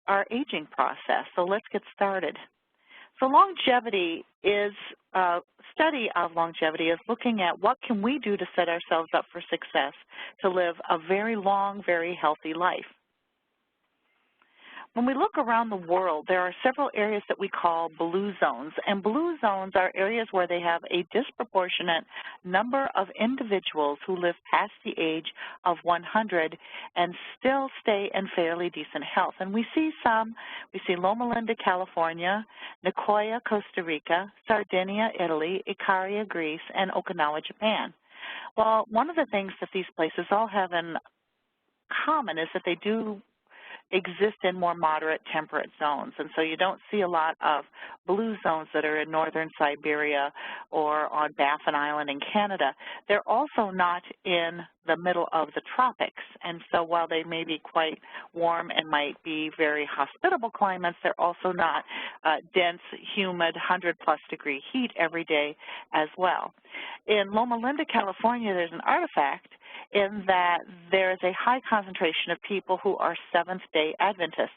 our aging process. So let's get started. So longevity is, study of longevity is looking at what can we do to set ourselves up for success, to live a very long, very healthy life. When we look around the world, there are several areas that we call blue zones, and blue zones are areas where they have a disproportionate number of individuals who live past the age of 100 and still stay in fairly decent health. And we see Loma Linda, California, Nicoya, Costa Rica, Sardinia, Italy, Ikaria, Greece, and Okinawa, Japan. Well, one of the things that these places all have in common is that they do exist in more moderate temperate zones, and so you don't see a lot of blue zones that are in northern Siberia or on Baffin Island in Canada. They're also not in the middle of the tropics, and so while they may be quite warm and might be very hospitable climates, they're also not dense, humid, 100-plus degree heat every day as well. In Loma Linda, California, there's an artifact in that there is a high concentration of people who are Seventh-day Adventists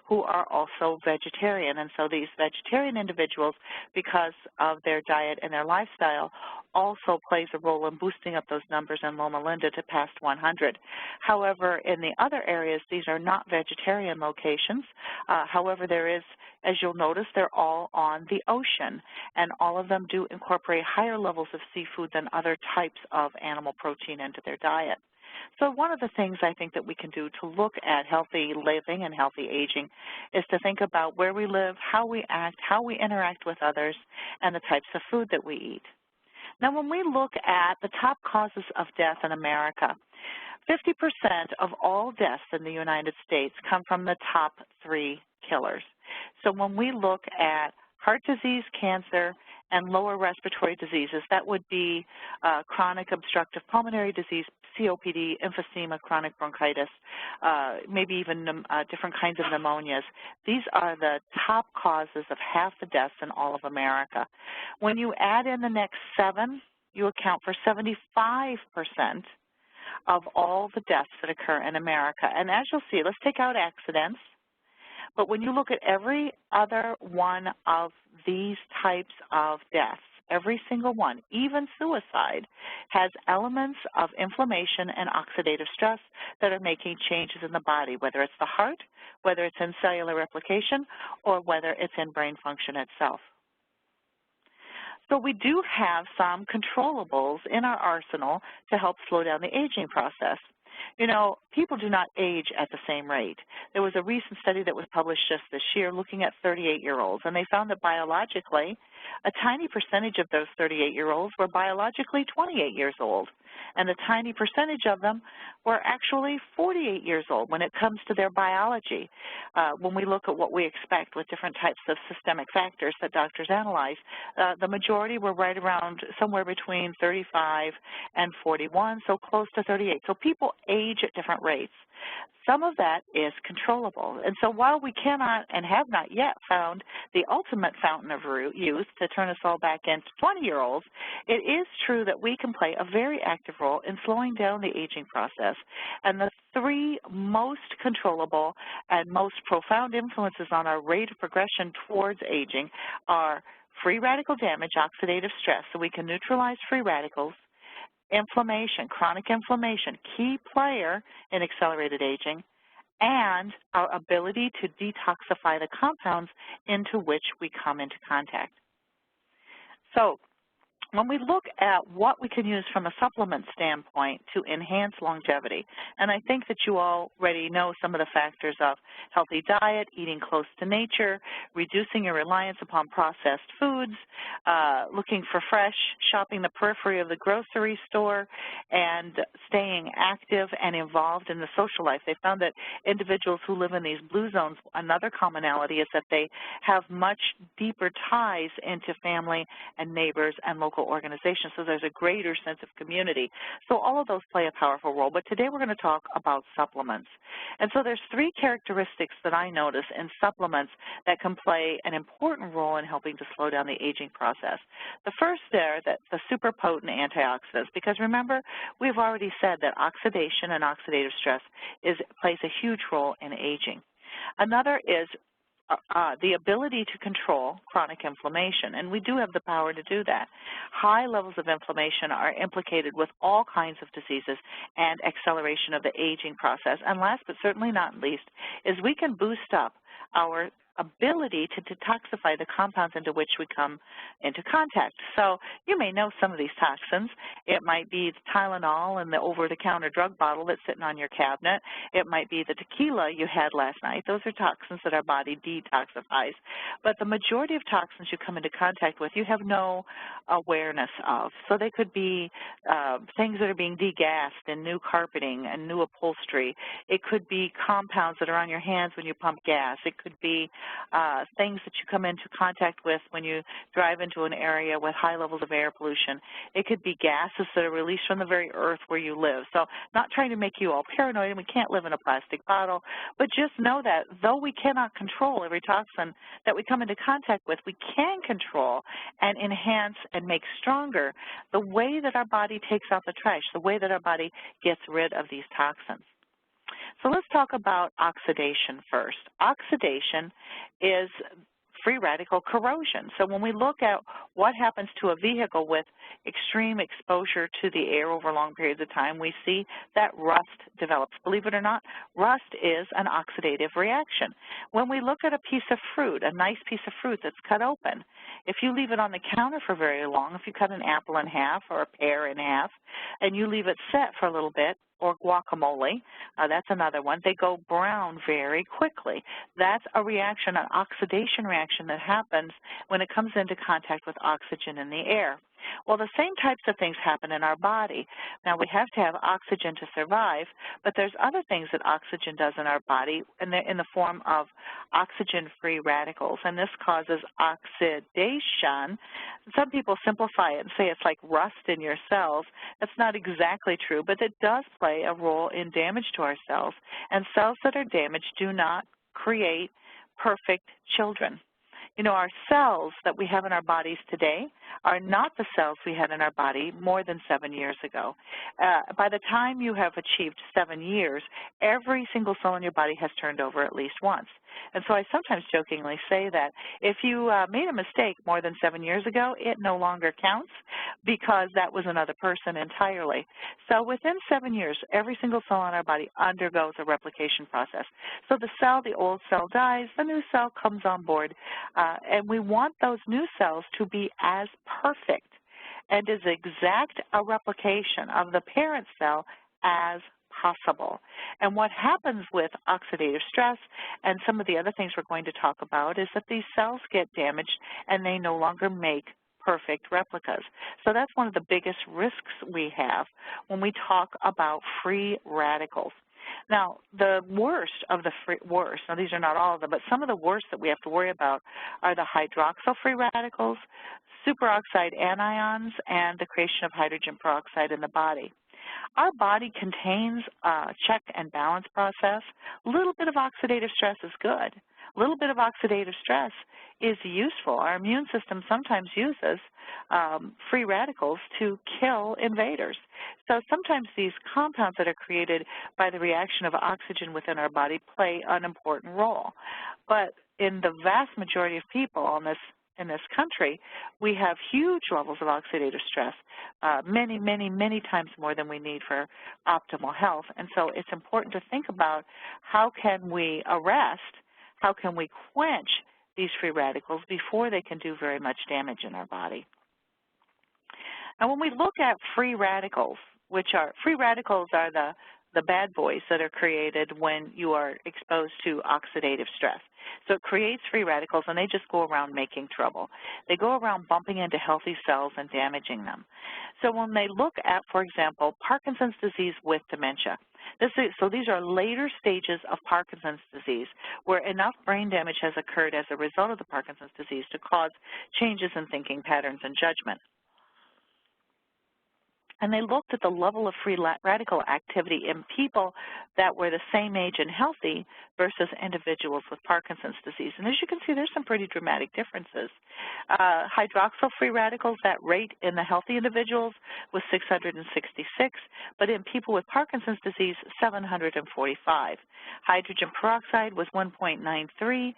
who are also vegetarian. And so these vegetarian individuals, because of their diet and their lifestyle, also plays a role in boosting up those numbers in Loma Linda to past 100. However, in the other areas, these are not vegetarian locations. However, there is, as you'll notice, they're all on the ocean, and all of them do incorporate higher levels of seafood than other types of animal protein into their diet. So one of the things I think that we can do to look at healthy living and healthy aging is to think about where we live, how we act, how we interact with others, and the types of food that we eat. Now, when we look at the top causes of death in America, 50% of all deaths in the United States come from the top 3 killers. So when we look at heart disease, cancer, and lower respiratory diseases, that would be chronic obstructive pulmonary disease, COPD, emphysema, chronic bronchitis, maybe even different kinds of pneumonias. These are the top causes of half the deaths in all of America. When you add in the next 7, you account for 75% of all the deaths that occur in America. And as you'll see, let's take out accidents. But when you look at every other one of these types of deaths, every single one, even suicide, has elements of inflammation and oxidative stress that are making changes in the body, whether it's the heart, whether it's in cellular replication, or whether it's in brain function itself. So we do have some controllables in our arsenal to help slow down the aging process. You know, people do not age at the same rate. There was a recent study that was published just this year looking at 38-year-olds, and they found that biologically, a tiny percentage of those 38-year-olds were biologically 28 years old, and a tiny percentage of them were actually 48 years old when it comes to their biology. When we look at what we expect with different types of systemic factors that doctors analyze, the majority were right around somewhere between 35 and 41, so close to 38. So people age at different rates. Some of that is controllable. And so while we cannot and have not yet found the ultimate fountain of youth to turn us all back into 20-year-olds, it is true that we can play a very active role in slowing down the aging process. And the 3 most controllable and most profound influences on our rate of progression towards aging are free radical damage, oxidative stress, so we can neutralize free radicals, inflammation, chronic inflammation, key player in accelerated aging, and our ability to detoxify the compounds into which we come into contact. So when we look at what we can use from a supplement standpoint to enhance longevity, and I think that you already know some of the factors of healthy diet, eating close to nature, reducing your reliance upon processed foods, looking for fresh, shopping the periphery of the grocery store, and staying active and involved in the social life. They found that individuals who live in these blue zones, another commonality is that they have much deeper ties into family and neighbors and local organizations, so there's a greater sense of community. So all of those play a powerful role, but today we're going to talk about supplements. And so there's 3 characteristics that I notice in supplements that can play an important role in helping to slow down the aging process. The first there, that the super potent antioxidants, because remember, we've already said that oxidation and oxidative stress plays a huge role in aging. Another is the ability to control chronic inflammation, and we do have the power to do that. High levels of inflammation are implicated with all kinds of diseases and acceleration of the aging process. And last but certainly not least is we can boost up our ability to detoxify the compounds into which we come into contact. So you may know some of these toxins. It might be the Tylenol in the over-the-counter drug bottle that's sitting on your cabinet. It might be the tequila you had last night. Those are toxins that our body detoxifies. But the majority of toxins you come into contact with, you have no awareness of. So they could be things that are being degassed in new carpeting and new upholstery. It could be compounds that are on your hands when you pump gas. It could be things that you come into contact with when you drive into an area with high levels of air pollution. It could be gases that are released from the very earth where you live. So not trying to make you all paranoid, and we can't live in a plastic bottle, but just know that though we cannot control every toxin that we come into contact with, we can control and enhance and make stronger the way that our body takes out the trash, the way that our body gets rid of these toxins. So let's talk about oxidation first. Oxidation is free radical corrosion. So when we look at what happens to a vehicle with extreme exposure to the air over long periods of time, we see that rust develops. Believe it or not, rust is an oxidative reaction. When we look at a piece of fruit, a nice piece of fruit that's cut open, if you leave it on the counter for very long, if you cut an apple in half or a pear in half, and you leave it set for a little bit, or guacamole, that's another one, they go brown very quickly. That's a reaction, an oxidation reaction that happens when it comes into contact with oxygen in the air. Well, the same types of things happen in our body. Now, we have to have oxygen to survive, but there's other things that oxygen does in our body in the form of oxygen-free radicals, and this causes oxidation. Some people simplify it and say it's like rust in your cells. That's not exactly true, but it does play a role in damage to our cells, and cells that are damaged do not create perfect children. You know, our cells that we have in our bodies today are not the cells we had in our body more than 7 years ago. By the time you have achieved 7 years, every single cell in your body has turned over at least once. And so I sometimes jokingly say that if you made a mistake more than 7 years ago, it no longer counts because that was another person entirely. So within 7 years, every single cell in our body undergoes a replication process. So the old cell dies, the new cell comes on board, and we want those new cells to be as perfect and as exact a replication of the parent cell as possible. And what happens with oxidative stress and some of the other things we're going to talk about is that these cells get damaged and they no longer make perfect replicas. So that's one of the biggest risks we have when we talk about free radicals. Now, the worst of the now these are not all of them, but some of the worst that we have to worry about are the hydroxyl free radicals, superoxide anions, and the creation of hydrogen peroxide in the body. Our body contains a check and balance process. A little bit of oxidative stress is good. A little bit of oxidative stress is useful. Our immune system sometimes uses free radicals to kill invaders. So sometimes these compounds that are created by the reaction of oxygen within our body play an important role. But in the vast majority of people in this country, we have huge levels of oxidative stress, many, many, many times more than we need for optimal health. And so it's important to think about how can we arrest, how can we quench these free radicals before they can do very much damage in our body. And when we look at free radicals, free radicals are the bad boys that are created when you are exposed to oxidative stress. So it creates free radicals, and they just go around making trouble. They go around bumping into healthy cells and damaging them. So when they look at, for example, Parkinson's disease with dementia, so these are later stages of Parkinson's disease where enough brain damage has occurred as a result of the Parkinson's disease to cause changes in thinking patterns and judgment. and they looked at the level of free radical activity in people that were the same age and healthy versus individuals with Parkinson's disease. And as you can see, there's some pretty dramatic differences. Hydroxyl free radicals, that rate in the healthy individuals was 666, but in people with Parkinson's disease, 745. Hydrogen peroxide was 1.93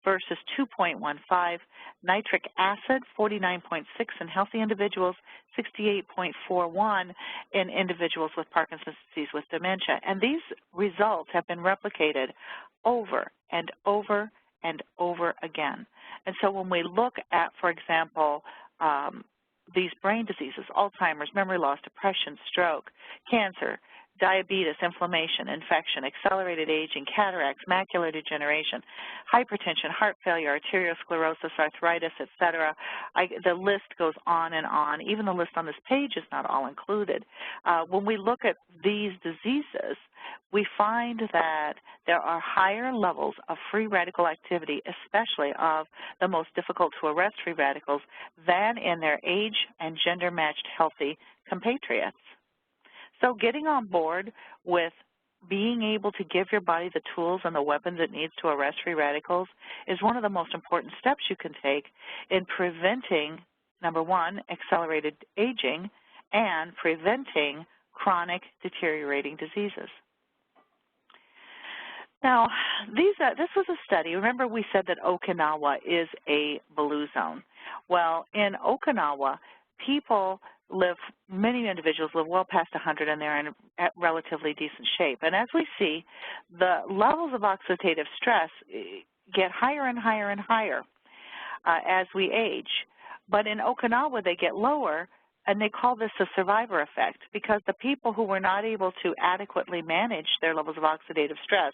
versus 2.15. Nitric acid, 49.6 in healthy individuals, 68.41 in individuals with Parkinson's disease with dementia. And these results have been replicated over and over and over again. And so when we look at, for example, these brain diseases, Alzheimer's, memory loss, depression, stroke, cancer, diabetes, inflammation, infection, accelerated aging, cataracts, macular degeneration, hypertension, heart failure, arteriosclerosis, arthritis, etc. The list goes on and on. Even the list on this page is not all included. When we look at these diseases, we find that there are higher levels of free radical activity, especially of the most difficult to arrest free radicals, than in their age and gender-matched healthy compatriots. So getting on board with being able to give your body the tools and the weapons it needs to arrest free radicals is one of the most important steps you can take in preventing, number one, accelerated aging, and preventing chronic deteriorating diseases. Now, this was a study. Remember we said that Okinawa is a blue zone. Well, in Okinawa, many individuals live well past 100 and they're in relatively decent shape. And as we see, the levels of oxidative stress get higher and higher and higher as we age. But in Okinawa, they get lower, and they call this a survivor effect because the people who were not able to adequately manage their levels of oxidative stress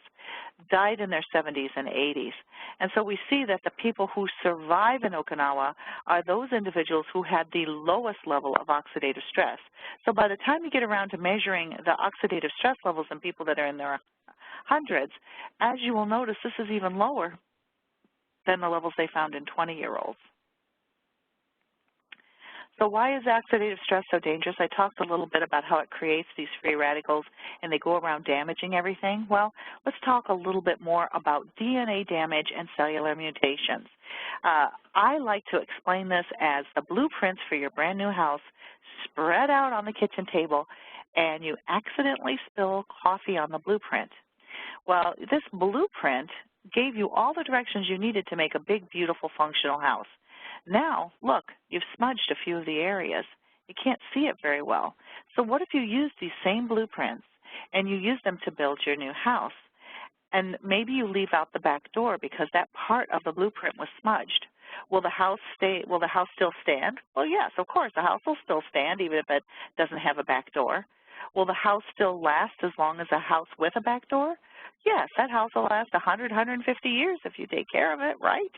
died in their 70s and 80s. And so we see that the people who survive in Okinawa are those individuals who had the lowest level of oxidative stress. So by the time you get around to measuring the oxidative stress levels in people that are in their hundreds, as you will notice, this is even lower than the levels they found in 20-year-olds. So why is oxidative stress so dangerous? I talked a little bit about how it creates these free radicals and they go around damaging everything. Well, let's talk a little bit more about DNA damage and cellular mutations. I like to explain this as the blueprints for your brand new house spread out on the kitchen table and you accidentally spill coffee on the blueprint. Well, this blueprint gave you all the directions you needed to make a big, beautiful, functional house. Now, look, you've smudged a few of the areas. You can't see it very well. So what if you use these same blueprints and you use them to build your new house? And maybe you leave out the back door because that part of the blueprint was smudged. Will the house still stand? Well, yes, of course, the house will still stand even if it doesn't have a back door. Will the house still last as long as a house with a back door? Yes, that house will last 100, 150 years if you take care of it, right?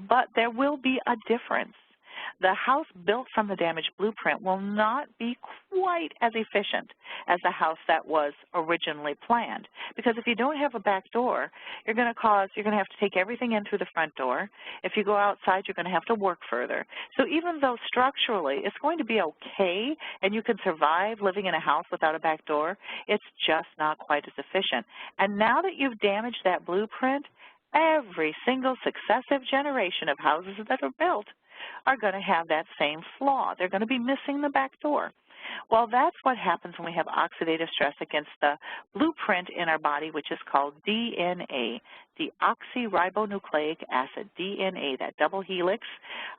But there will be a difference. The house built from the damaged blueprint will not be quite as efficient as the house that was originally planned. Because if you don't have a back door, you're going to have to take everything in through the front door. If you go outside, you're going to have to work further. So even though structurally it's going to be okay and you can survive living in a house without a back door, it's just not quite as efficient. And now that you've damaged that blueprint, every single successive generation of houses that are built are going to have that same flaw. They're going to be missing the back door. Well, that's what happens when we have oxidative stress against the blueprint in our body, which is called DNA, deoxyribonucleic acid, DNA, that double helix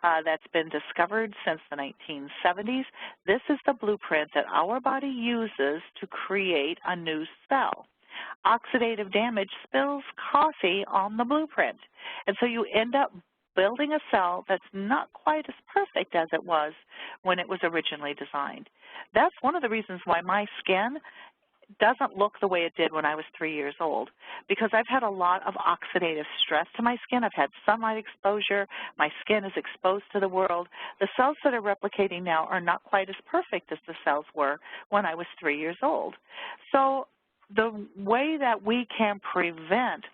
that's been discovered since the 1970s. This is the blueprint that our body uses to create a new cell. Oxidative damage spills coffee on the blueprint, and so you end up building a cell that's not quite as perfect as it was when it was originally designed. That's one of the reasons why my skin doesn't look the way it did when I was 3 years old, because I've had a lot of oxidative stress to my skin. I've had sunlight exposure. My skin is exposed to the world. The cells that are replicating now are not quite as perfect as the cells were when I was 3 years old. So the way that we can prevent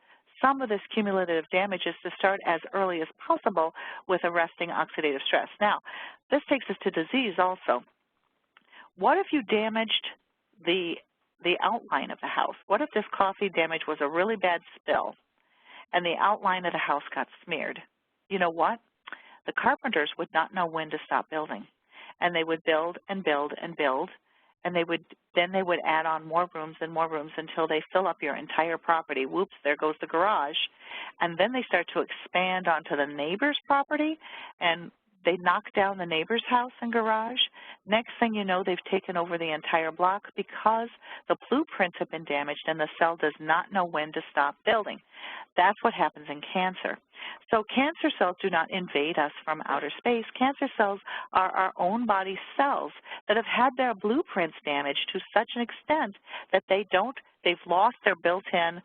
some of this cumulative damage is to start as early as possible with arresting oxidative stress. Now, this takes us to disease also. What if you damaged the outline of the house? What if this coffee damage was a really bad spill and the outline of the house got smeared? You know what? The carpenters would not know when to stop building, and they would build and build and build, and they would add on more rooms and more rooms until they fill up your entire property. Whoops, there goes the garage. And then they start to expand onto the neighbor's property, and they knock down the neighbor's house and garage. Next thing you know, they've taken over the entire block because the blueprints have been damaged and the cell does not know when to stop building. That's what happens in cancer. So cancer cells do not invade us from outer space. Cancer cells are our own body cells that have had their blueprints damaged to such an extent that they've lost their built-in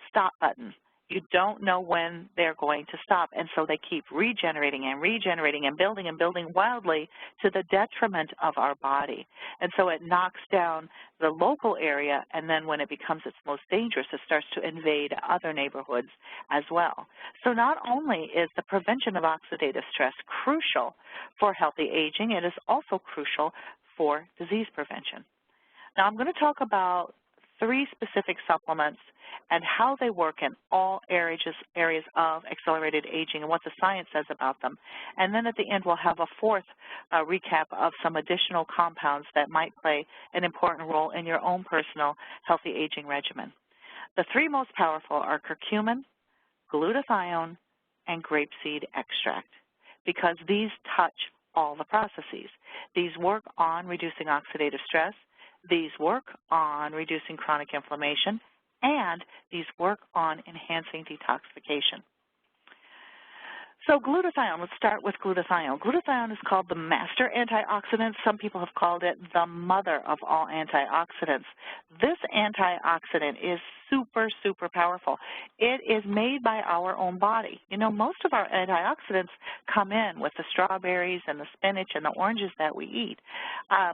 stop button. You don't know when they're going to stop, and so they keep regenerating and regenerating and building wildly to the detriment of our body. And so it knocks down the local area, and then when it becomes its most dangerous, it starts to invade other neighborhoods as well. So not only is the prevention of oxidative stress crucial for healthy aging, it is also crucial for disease prevention. Now I'm going to talk about 3 specific supplements and how they work in all areas of accelerated aging and what the science says about them. And then at the end, we'll have a 4th recap of some additional compounds that might play an important role in your own personal healthy aging regimen. The 3 most powerful are curcumin, glutathione, and grape seed extract, because these touch all the processes. These work on reducing oxidative stress, these work on reducing chronic inflammation, and these work on enhancing detoxification. So glutathione, let's start with glutathione. Glutathione is called the Master Antioxidant. Some people have called it the mother of all antioxidants. This antioxidant is super, super powerful. It is made by our own body. You know, most of our antioxidants come in with the strawberries and the spinach and the oranges that we eat.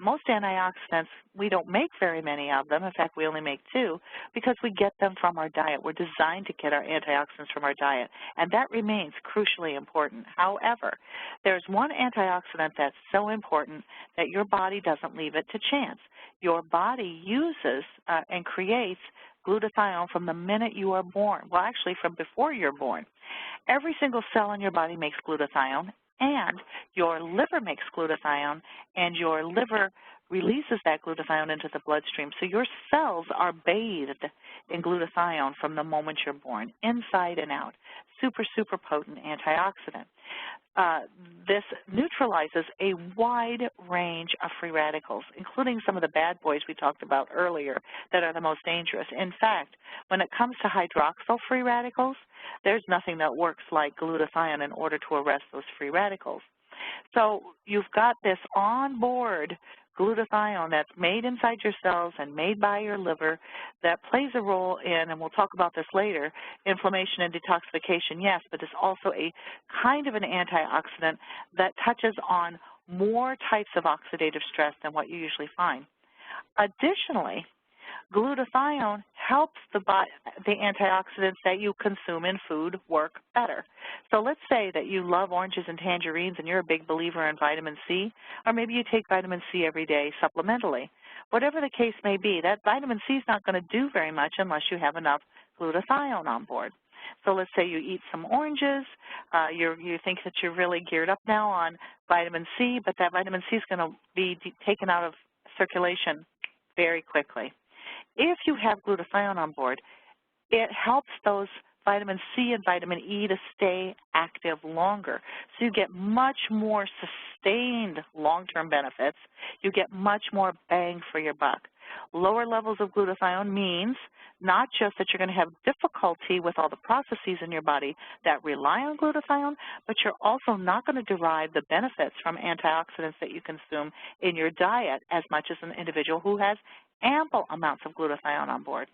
Most antioxidants, we don't make very many of them. In fact, we only make 2 because we get them from our diet. We're designed to get our antioxidants from our diet, and that remains crucially important. However, there's one antioxidant that's so important that your body doesn't leave it to chance. Your body uses and creates glutathione from the minute you are born. Well, actually from before you're born. Every single cell in your body makes glutathione, and your liver makes glutathione, and your liver releases that glutathione into the bloodstream. So your cells are bathed in glutathione from the moment you're born, inside and out. Super, super potent antioxidant. This neutralizes a wide range of free radicals, including some of the bad boys we talked about earlier that are the most dangerous. In fact, when it comes to hydroxyl free radicals, there's nothing that works like glutathione in order to arrest those free radicals. So you've got this on-board glutathione that's made inside your cells and made by your liver that plays a role in, and we'll talk about this later, inflammation and detoxification, yes, but it's also a kind of an antioxidant that touches on more types of oxidative stress than what you usually find. Additionally, glutathione helps the antioxidants that you consume in food work better. So let's say that you love oranges and tangerines and you're a big believer in vitamin C, or maybe you take vitamin C every day supplementally. Whatever the case may be, that vitamin C is not going to do very much unless you have enough glutathione on board. So let's say you eat some oranges, you think that you're really geared up now on vitamin C, but that vitamin C is going to be taken out of circulation very quickly. If you have glutathione on board, it helps those vitamin C and vitamin E to stay active longer. So you get much more sustained long-term benefits. You get much more bang for your buck. Lower levels of glutathione means not just that you're going to have difficulty with all the processes in your body that rely on glutathione, but you're also not going to derive the benefits from antioxidants that you consume in your diet as much as an individual who has ample amounts of glutathione on board.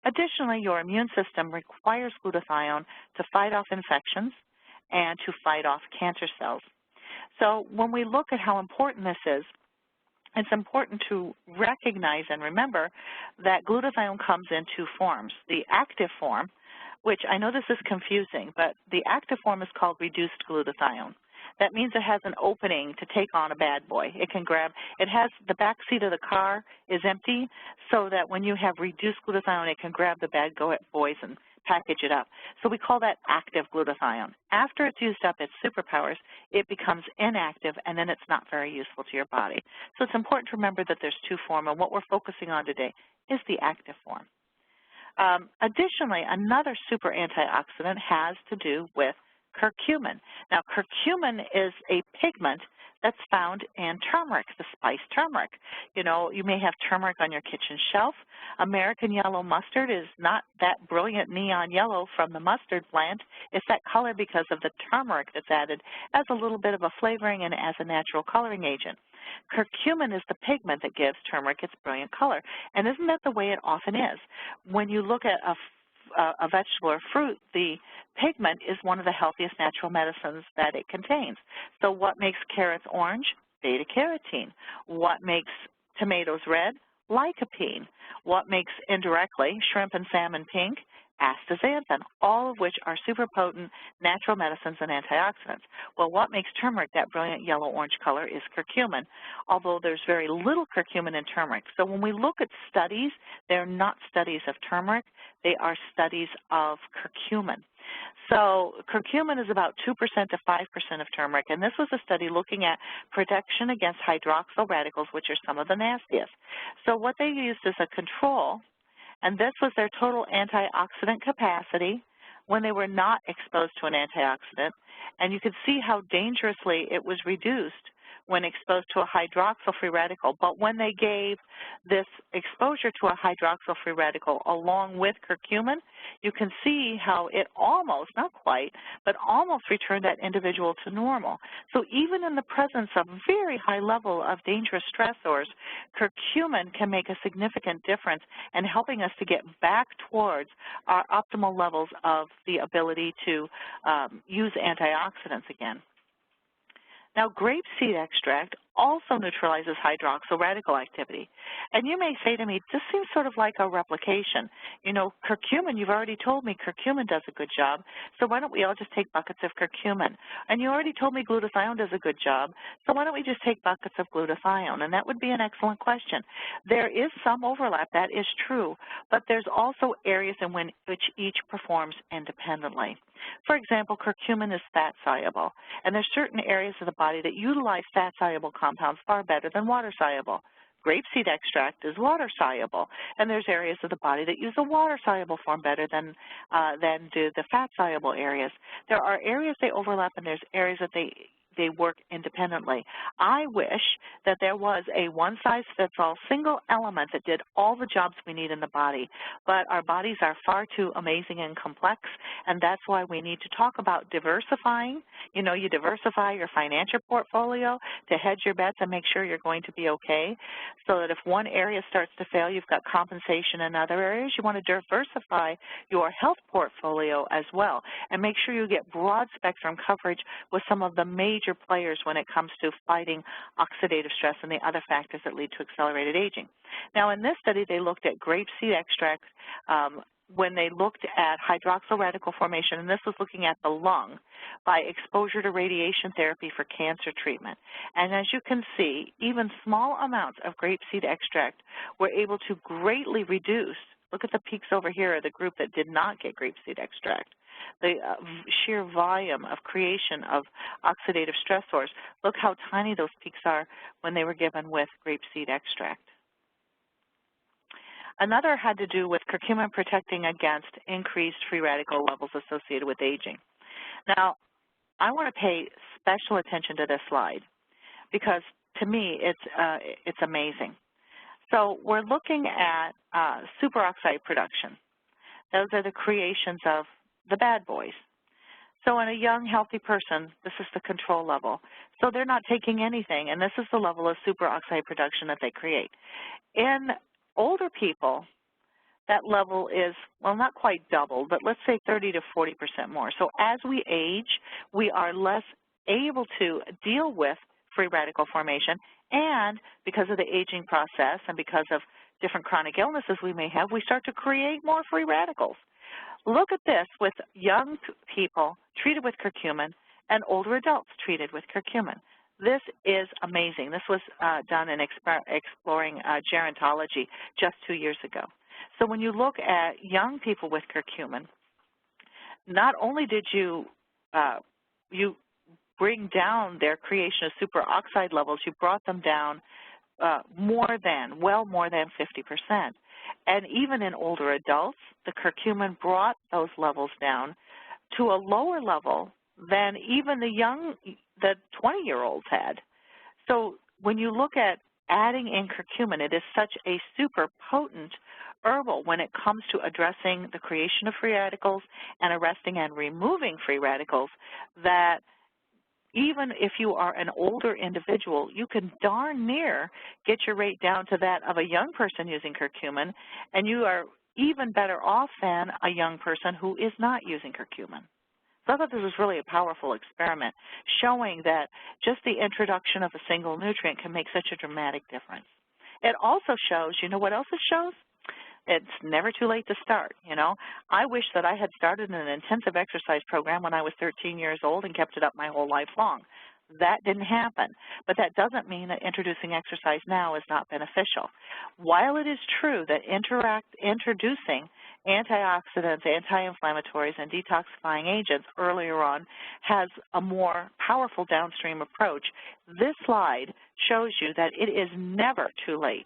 Additionally, your immune system requires glutathione to fight off infections and to fight off cancer cells. So when we look at how important this is, it's important to recognize and remember that glutathione comes in 2 forms. The active form, which I know this is confusing, but the active form is called reduced glutathione. that means it has an opening to take on a bad boy. It can grab, it has the back seat of the car is empty so that when you have reduced glutathione, it can grab the bad boys and package it up. So we call that active glutathione. After it's used up its superpowers, it becomes inactive, and then it's not very useful to your body. So it's important to remember that there's two forms, and what we're focusing on today is the active form. Additionally, another super antioxidant has to do with curcumin. Now, curcumin is a pigment that's found in turmeric, the spice turmeric. You know, you may have turmeric on your kitchen shelf. American yellow mustard is not that brilliant neon yellow from the mustard plant. It's that color because of the turmeric that's added as a little bit of a flavoring and as a natural coloring agent. Curcumin is the pigment that gives turmeric its brilliant color. And isn't that the way it often is? When you look at a vegetable or fruit, the pigment is one of the healthiest natural medicines that it contains. So what makes carrots orange? Beta-carotene. What makes tomatoes red? Lycopene. What makes, indirectly, shrimp and salmon pink? Astaxanthin, all of which are super potent natural medicines and antioxidants. Well, what makes turmeric that brilliant yellow-orange color is curcumin, although there's very little curcumin in turmeric. So when we look at studies, they're not studies of turmeric, they are studies of curcumin. So curcumin is about 2% to 5% of turmeric, and this was a study looking at protection against hydroxyl radicals, which are some of the nastiest. So what they used as a control, and this was their total antioxidant capacity when they were not exposed to an antioxidant, and you could see how dangerously it was reduced when exposed to a hydroxyl-free radical. But when they gave this exposure to a hydroxyl-free radical along with curcumin, you can see how it almost, not quite, but almost returned that individual to normal. So even in the presence of very high level of dangerous stressors, curcumin can make a significant difference in helping us to get back towards our optimal levels of the ability to use antioxidants again. Now, grape seed extract also neutralizes hydroxyl radical activity. And you may say to me, this seems sort of like a replication. You know, curcumin, you've already told me curcumin does a good job, so why don't we all just take buckets of curcumin? And you already told me glutathione does a good job, so why don't we just take buckets of glutathione? And that would be an excellent question. There is some overlap, that is true, but there's also areas in which each performs independently. For example, curcumin is fat-soluble, and there's certain areas of the body that utilize fat-soluble compounds far better than water-soluble. Grape seed extract is water-soluble, and there's areas of the body that use a water-soluble form better than do the fat-soluble areas. There are areas they overlap, and there's areas that they work independently. I wish that there was a one-size-fits-all single element that did all the jobs we need in the body, but our bodies are far too amazing and complex, and that's why we need to talk about diversifying. You know, you diversify your financial portfolio to hedge your bets and make sure you're going to be okay, so that if one area starts to fail, you've got compensation in other areas. You want to diversify your health portfolio as well and make sure you get broad spectrum coverage with some of the major players when it comes to fighting oxidative stress and the other factors that lead to accelerated aging. Now, in this study, they looked at grape seed extract when they looked at hydroxyl radical formation, and this was looking at the lung by exposure to radiation therapy for cancer treatment. And as you can see, even small amounts of grape seed extract were able to greatly reduce, look at the peaks over here of the group that did not get grape seed extract, the sheer volume of creation of oxidative stressors. Look how tiny those peaks are when they were given with grape seed extract. Another had to do with curcumin protecting against increased free radical levels associated with aging. Now, I want to pay special attention to this slide because, to me, it's amazing. So we're looking at superoxide production. Those are the creations of the bad boys. So in a young, healthy person, this is the control level. So they're not taking anything, and this is the level of superoxide production that they create. In older people, that level is, well, not quite double, but let's say 30 to 40% more. So as we age, we are less able to deal with free radical formation, and because of the aging process and because of different chronic illnesses we may have, we start to create more free radicals. Look at this with young people treated with curcumin and older adults treated with curcumin. This is amazing. This was done in exploring gerontology just 2 years ago. So when you look at young people with curcumin, not only did you bring down their creation of superoxide levels, you brought them down well more than 50%. And even in older adults, the curcumin brought those levels down to a lower level than even the 20-year-olds had. So when you look at adding in curcumin, it is such a super potent herbal when it comes to addressing the creation of free radicals and arresting and removing free radicals that even if you are an older individual, you can darn near get your rate down to that of a young person using curcumin, and you are even better off than a young person who is not using curcumin. So I thought this was really a powerful experiment showing that just the introduction of a single nutrient can make such a dramatic difference. It also shows, you know what else it shows? It's never too late to start, you know. I wish that I had started an intensive exercise program when I was 13 years old and kept it up my whole life long. That didn't happen, but that doesn't mean that introducing exercise now is not beneficial. While it is true that introducing antioxidants, anti-inflammatories, and detoxifying agents earlier on has a more powerful downstream approach, this slide shows you that it is never too late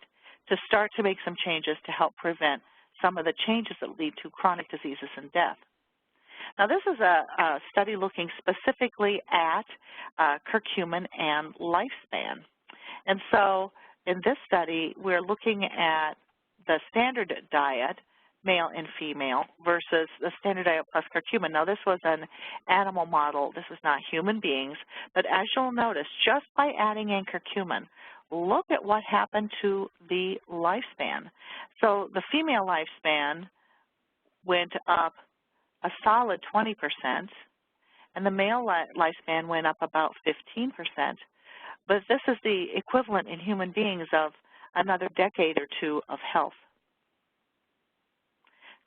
to start to make some changes to help prevent some of the changes that lead to chronic diseases and death. Now, this is a study looking specifically at curcumin and lifespan. And so in this study, we're looking at the standard diet, male and female, versus the standard diet plus curcumin. Now, this was an animal model. This is not human beings. But as you'll notice, just by adding in curcumin, look at what happened to the lifespan. So the female lifespan went up a solid 20%, and the male lifespan went up about 15%. But this is the equivalent in human beings of another decade or two of health.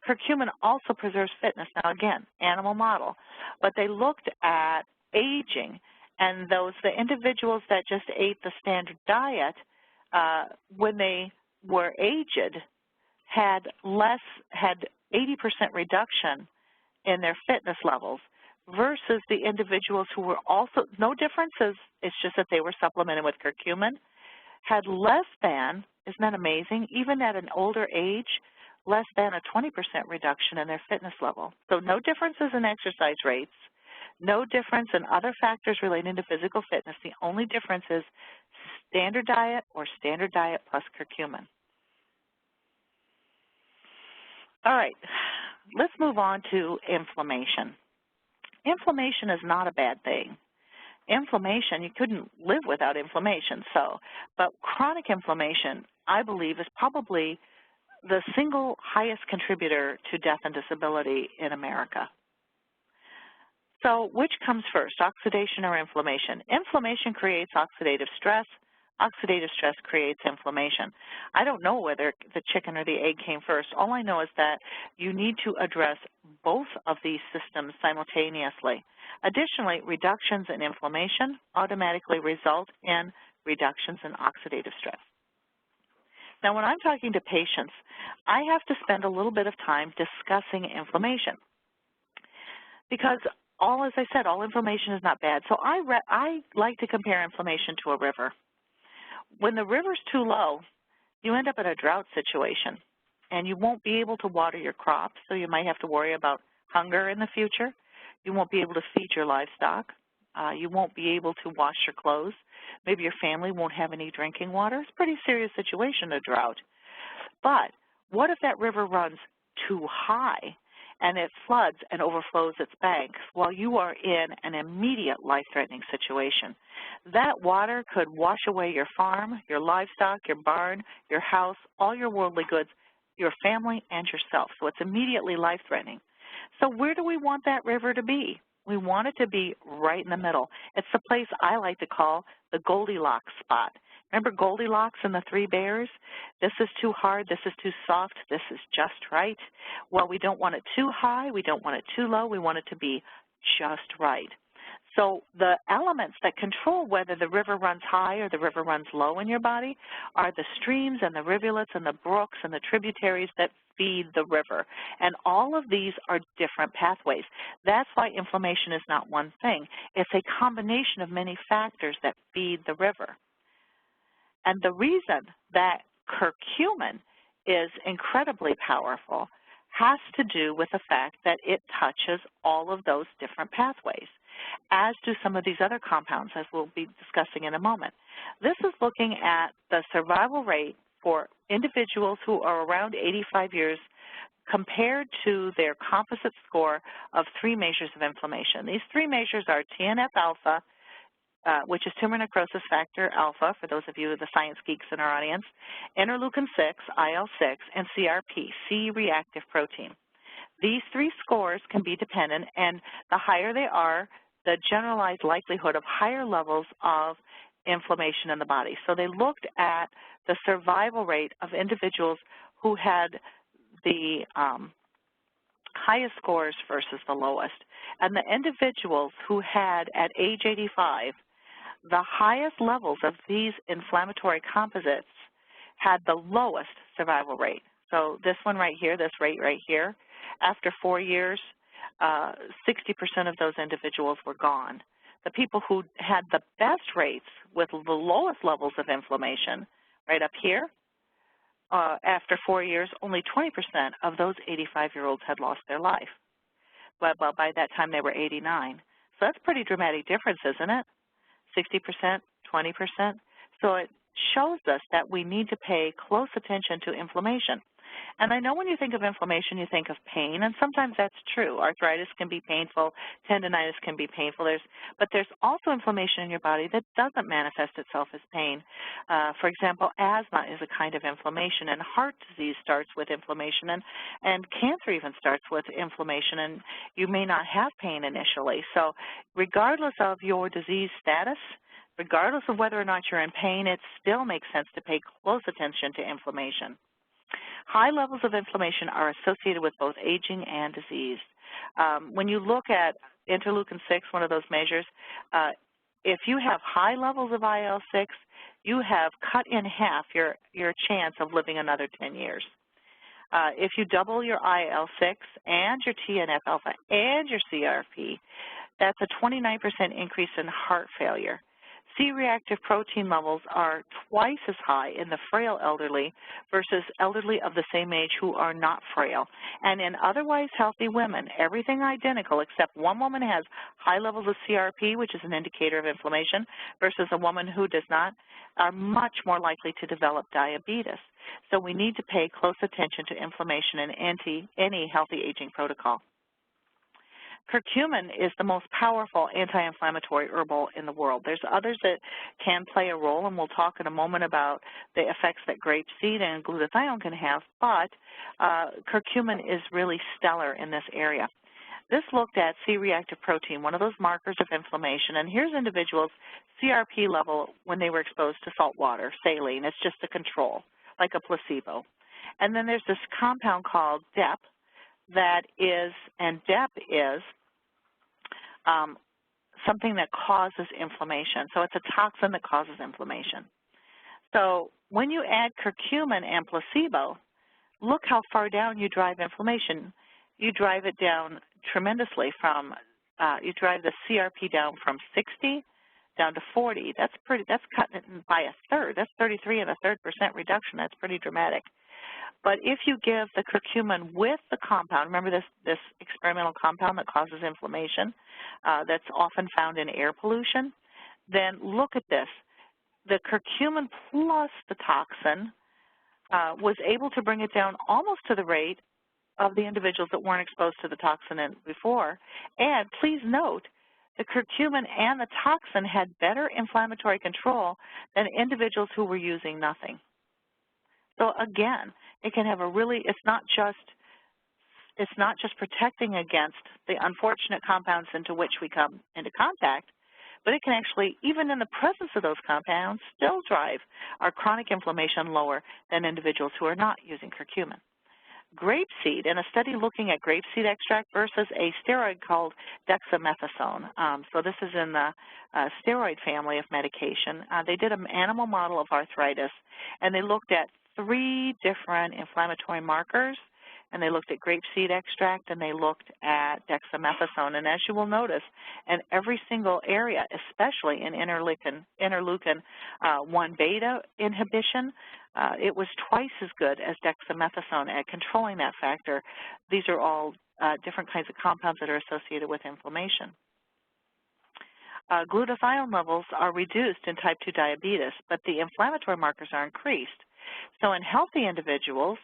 Curcumin also preserves fitness. Now, again, animal model, but they looked at aging, and the individuals that just ate the standard diet, when they were aged, had 80% reduction in their fitness levels versus the individuals who were also, no differences, it's just that they were supplemented with curcumin, had less than, isn't that amazing, even at an older age, less than a 20% reduction in their fitness level. So no differences in exercise rates, no difference in other factors relating to physical fitness. The only difference is standard diet or standard diet plus curcumin. All right, let's move on to inflammation. Inflammation is not a bad thing. Inflammation, you couldn't live without inflammation, but chronic inflammation, I believe, is probably the single highest contributor to death and disability in America. So which comes first, oxidation or inflammation? Inflammation creates oxidative stress. Oxidative stress creates inflammation. I don't know whether the chicken or the egg came first. All I know is that you need to address both of these systems simultaneously. Additionally, reductions in inflammation automatically result in reductions in oxidative stress. Now, when I'm talking to patients, I have to spend a little bit of time discussing inflammation because as I said, all inflammation is not bad. So I like to compare inflammation to a river. When the river's too low, you end up in a drought situation, and you won't be able to water your crops, so you might have to worry about hunger in the future. You won't be able to feed your livestock. You won't be able to wash your clothes. Maybe your family won't have any drinking water. It's a pretty serious situation, a drought. But what if that river runs too high and it floods and overflows its banks while you are in an immediate life-threatening situation? That water could wash away your farm, your livestock, your barn, your house, all your worldly goods, your family, and yourself. So it's immediately life-threatening. So where do we want that river to be? We want it to be right in the middle. It's the place I like to call the Goldilocks spot. Remember Goldilocks and the Three Bears? This is too hard, this is too soft, this is just right. Well, we don't want it too high, we don't want it too low, we want it to be just right. So the elements that control whether the river runs high or the river runs low in your body are the streams and the rivulets and the brooks and the tributaries that feed the river. And all of these are different pathways. That's why inflammation is not one thing. It's a combination of many factors that feed the river. And the reason that curcumin is incredibly powerful has to do with the fact that it touches all of those different pathways, as do some of these other compounds, as we'll be discussing in a moment. This is looking at the survival rate for individuals who are around 85 years compared to their composite score of 3 measures of inflammation. These 3 measures are TNF-alpha, which is tumor necrosis factor alpha, for those of you, the science geeks in our audience, interleukin-6, IL-6, and CRP, C-reactive protein. These 3 scores can be dependent, and the higher they are, the generalized likelihood of higher levels of inflammation in the body. So they looked at the survival rate of individuals who had the highest scores versus the lowest. And the individuals who had, at age 85, the highest levels of these inflammatory composites had the lowest survival rate. So this one right here, this rate right here, after 4 years, 60% of those individuals were gone. The people who had the best rates with the lowest levels of inflammation, right up here, after 4 years, only 20% of those 85-year-olds had lost their life. But by that time, they were 89. So that's a pretty dramatic difference, isn't it? 60%, 20%. So it shows us that we need to pay close attention to inflammation. And I know when you think of inflammation, you think of pain, and sometimes that's true. Arthritis can be painful, tendinitis can be painful, but there's also inflammation in your body that doesn't manifest itself as pain. For example, asthma is a kind of inflammation, and heart disease starts with inflammation, and cancer even starts with inflammation, and you may not have pain initially. So regardless of your disease status, regardless of whether or not you're in pain, it still makes sense to pay close attention to inflammation. High levels of inflammation are associated with both aging and disease. When you look at interleukin-6, one of those measures, if you have high levels of IL-6, you have cut in half your chance of living another 10 years. If you double your IL-6 and your TNF-alpha and your CRP, that's a 29% increase in heart failure. C-reactive protein levels are twice as high in the frail elderly versus elderly of the same age who are not frail. And in otherwise healthy women, everything identical except one woman has high levels of CRP, which is an indicator of inflammation, versus a woman who does not, are much more likely to develop diabetes. So we need to pay close attention to inflammation in any healthy aging protocol. Curcumin is the most powerful anti-inflammatory herbal in the world. There's others that can play a role, and we'll talk in a moment about the effects that grape seed and glutathione can have, but curcumin is really stellar in this area. This looked at C-reactive protein, one of those markers of inflammation, and here's individuals' CRP level when they were exposed to salt water, saline. It's just a control, like a placebo. And then there's this compound called DEP that is, and DEP is something that causes inflammation. So it's a toxin that causes inflammation. So when you add curcumin and placebo, look how far down you drive inflammation. You drive it down tremendously from, you drive the CRP down from 60 down to 40. That's cutting it by a third. That's 33 and a third % reduction. That's pretty dramatic. But if you give the curcumin with the compound, remember this experimental compound that causes inflammation that's often found in air pollution, then look at this. The curcumin plus the toxin was able to bring it down almost to the rate of the individuals that weren't exposed to the toxin before. And please note, the curcumin and the toxin had better inflammatory control than individuals who were using nothing. So again, it can have a really, it's not just protecting against the unfortunate compounds into which we come into contact, but it can actually, even in the presence of those compounds, still drive our chronic inflammation lower than individuals who are not using curcumin. Grape seed, in a study looking at grape seed extract versus a steroid called dexamethasone. So this is in the steroid family of medication. They did an animal model of arthritis, and they looked at 3 different inflammatory markers, and they looked at grape seed extract, and they looked at dexamethasone. And as you will notice, in every single area, especially in interleukin-1 beta inhibition, it was twice as good as dexamethasone at controlling that factor. These are all different kinds of compounds that are associated with inflammation. Glutathione levels are reduced in type 2 diabetes, but the inflammatory markers are increased. So in healthy individuals,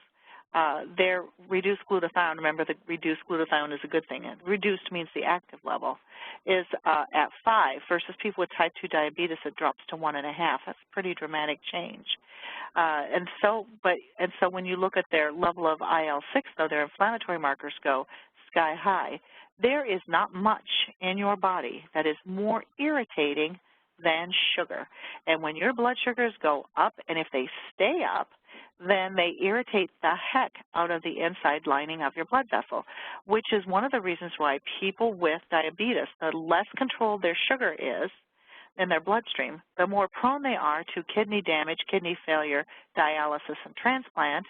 their reduced glutathione, remember the reduced glutathione is a good thing. Reduced means the active level is at 5 versus people with type 2 diabetes, it drops to 1.5. That's a pretty dramatic change. And so when you look at their level of IL-6, though, their inflammatory markers go sky high. There is not much in your body that is more irritating than sugar. And when your blood sugars go up, and if they stay up, then they irritate the heck out of the inside lining of your blood vessel, which is one of the reasons why people with diabetes, the less controlled their sugar is in their bloodstream, the more prone they are to kidney damage, kidney failure, dialysis, and transplant,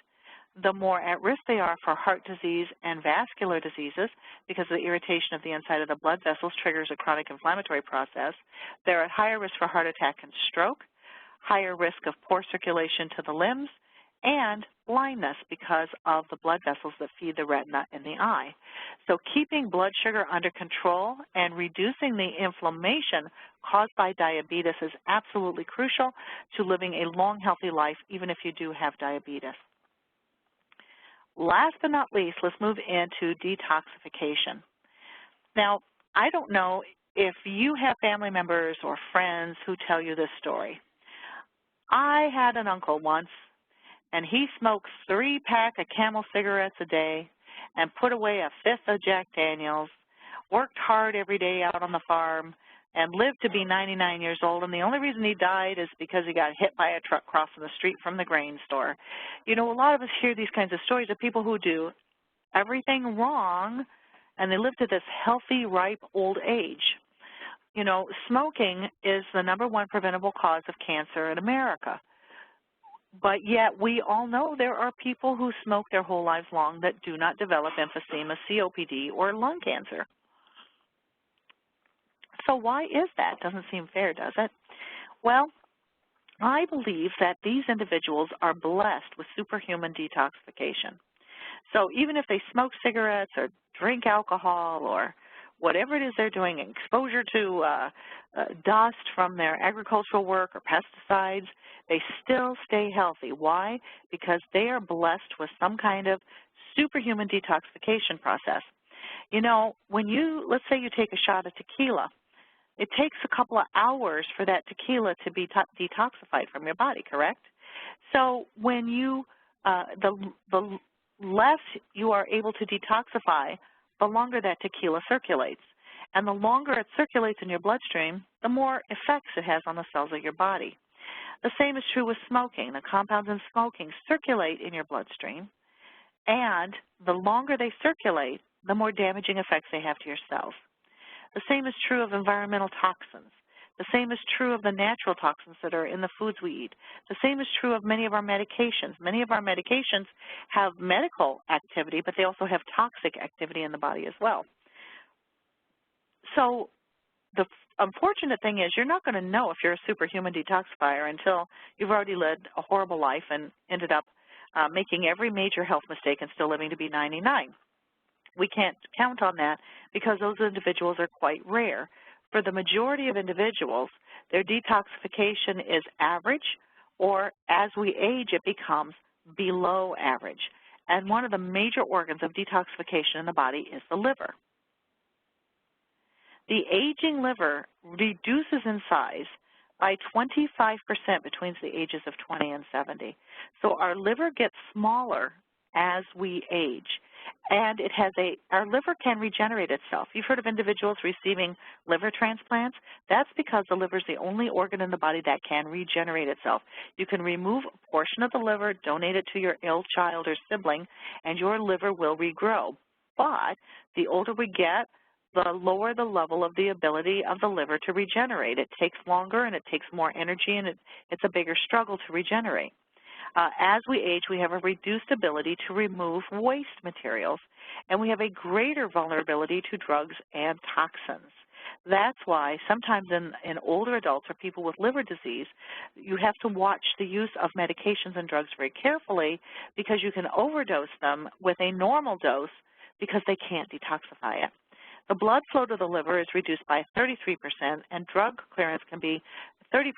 the more at risk they are for heart disease and vascular diseases because the irritation of the inside of the blood vessels triggers a chronic inflammatory process. They're at higher risk for heart attack and stroke, higher risk of poor circulation to the limbs, and blindness because of the blood vessels that feed the retina in the eye. So keeping blood sugar under control and reducing the inflammation caused by diabetes is absolutely crucial to living a long, healthy life, even if you do have diabetes. Last but not least, let's move into detoxification. Now, I don't know if you have family members or friends who tell you this story. I had an uncle once, and he smoked 3-pack of Camel cigarettes a day and put away a 5th of Jack Daniels, worked hard every day out on the farm, and lived to be 99 years old. And the only reason he died is because he got hit by a truck crossing the street from the grain store. You know, a lot of us hear these kinds of stories of people who do everything wrong, and they live to this healthy, ripe old age. You know, smoking is the #1 preventable cause of cancer in America. But yet we all know there are people who smoke their whole lives long that do not develop emphysema, COPD, or lung cancer. So why is that? Doesn't seem fair, does it? Well, I believe that these individuals are blessed with superhuman detoxification. So even if they smoke cigarettes or drink alcohol or whatever it is they're doing, exposure to dust from their agricultural work or pesticides, they still stay healthy. Why? Because they are blessed with some kind of superhuman detoxification process. You know, when you, let's say you take a shot of tequila, it takes a couple of hours for that tequila to be detoxified from your body, correct? So when you, the less you are able to detoxify, the longer that tequila circulates. And the longer it circulates in your bloodstream, the more effects it has on the cells of your body. The same is true with smoking. The compounds in smoking circulate in your bloodstream, and the longer they circulate, the more damaging effects they have to your cells. The same is true of environmental toxins. The same is true of the natural toxins that are in the foods we eat. The same is true of many of our medications. Many of our medications have medical activity, but they also have toxic activity in the body as well. So the unfortunate thing is you're not going to know if you're a superhuman detoxifier until you've already led a horrible life and ended up making every major health mistake and still living to be 99. We can't count on that because those individuals are quite rare. For the majority of individuals, their detoxification is average, or as we age, it becomes below average. And one of the major organs of detoxification in the body is the liver. The aging liver reduces in size by 25% between the ages of 20 and 70. So our liver gets smaller as we age. And it has our liver can regenerate itself. You've heard of individuals receiving liver transplants? That's because the liver is the only organ in the body that can regenerate itself. You can remove a portion of the liver, donate it to your ill child or sibling, and your liver will regrow. But the older we get, the lower the level of the ability of the liver to regenerate. It takes longer and it takes more energy, and it's a bigger struggle to regenerate. As we age, we have a reduced ability to remove waste materials, and we have a greater vulnerability to drugs and toxins. That's why sometimes in older adults or people with liver disease, you have to watch the use of medications and drugs very carefully, because you can overdose them with a normal dose because they can't detoxify it. The blood flow to the liver is reduced by 33%, and drug clearance can be 30%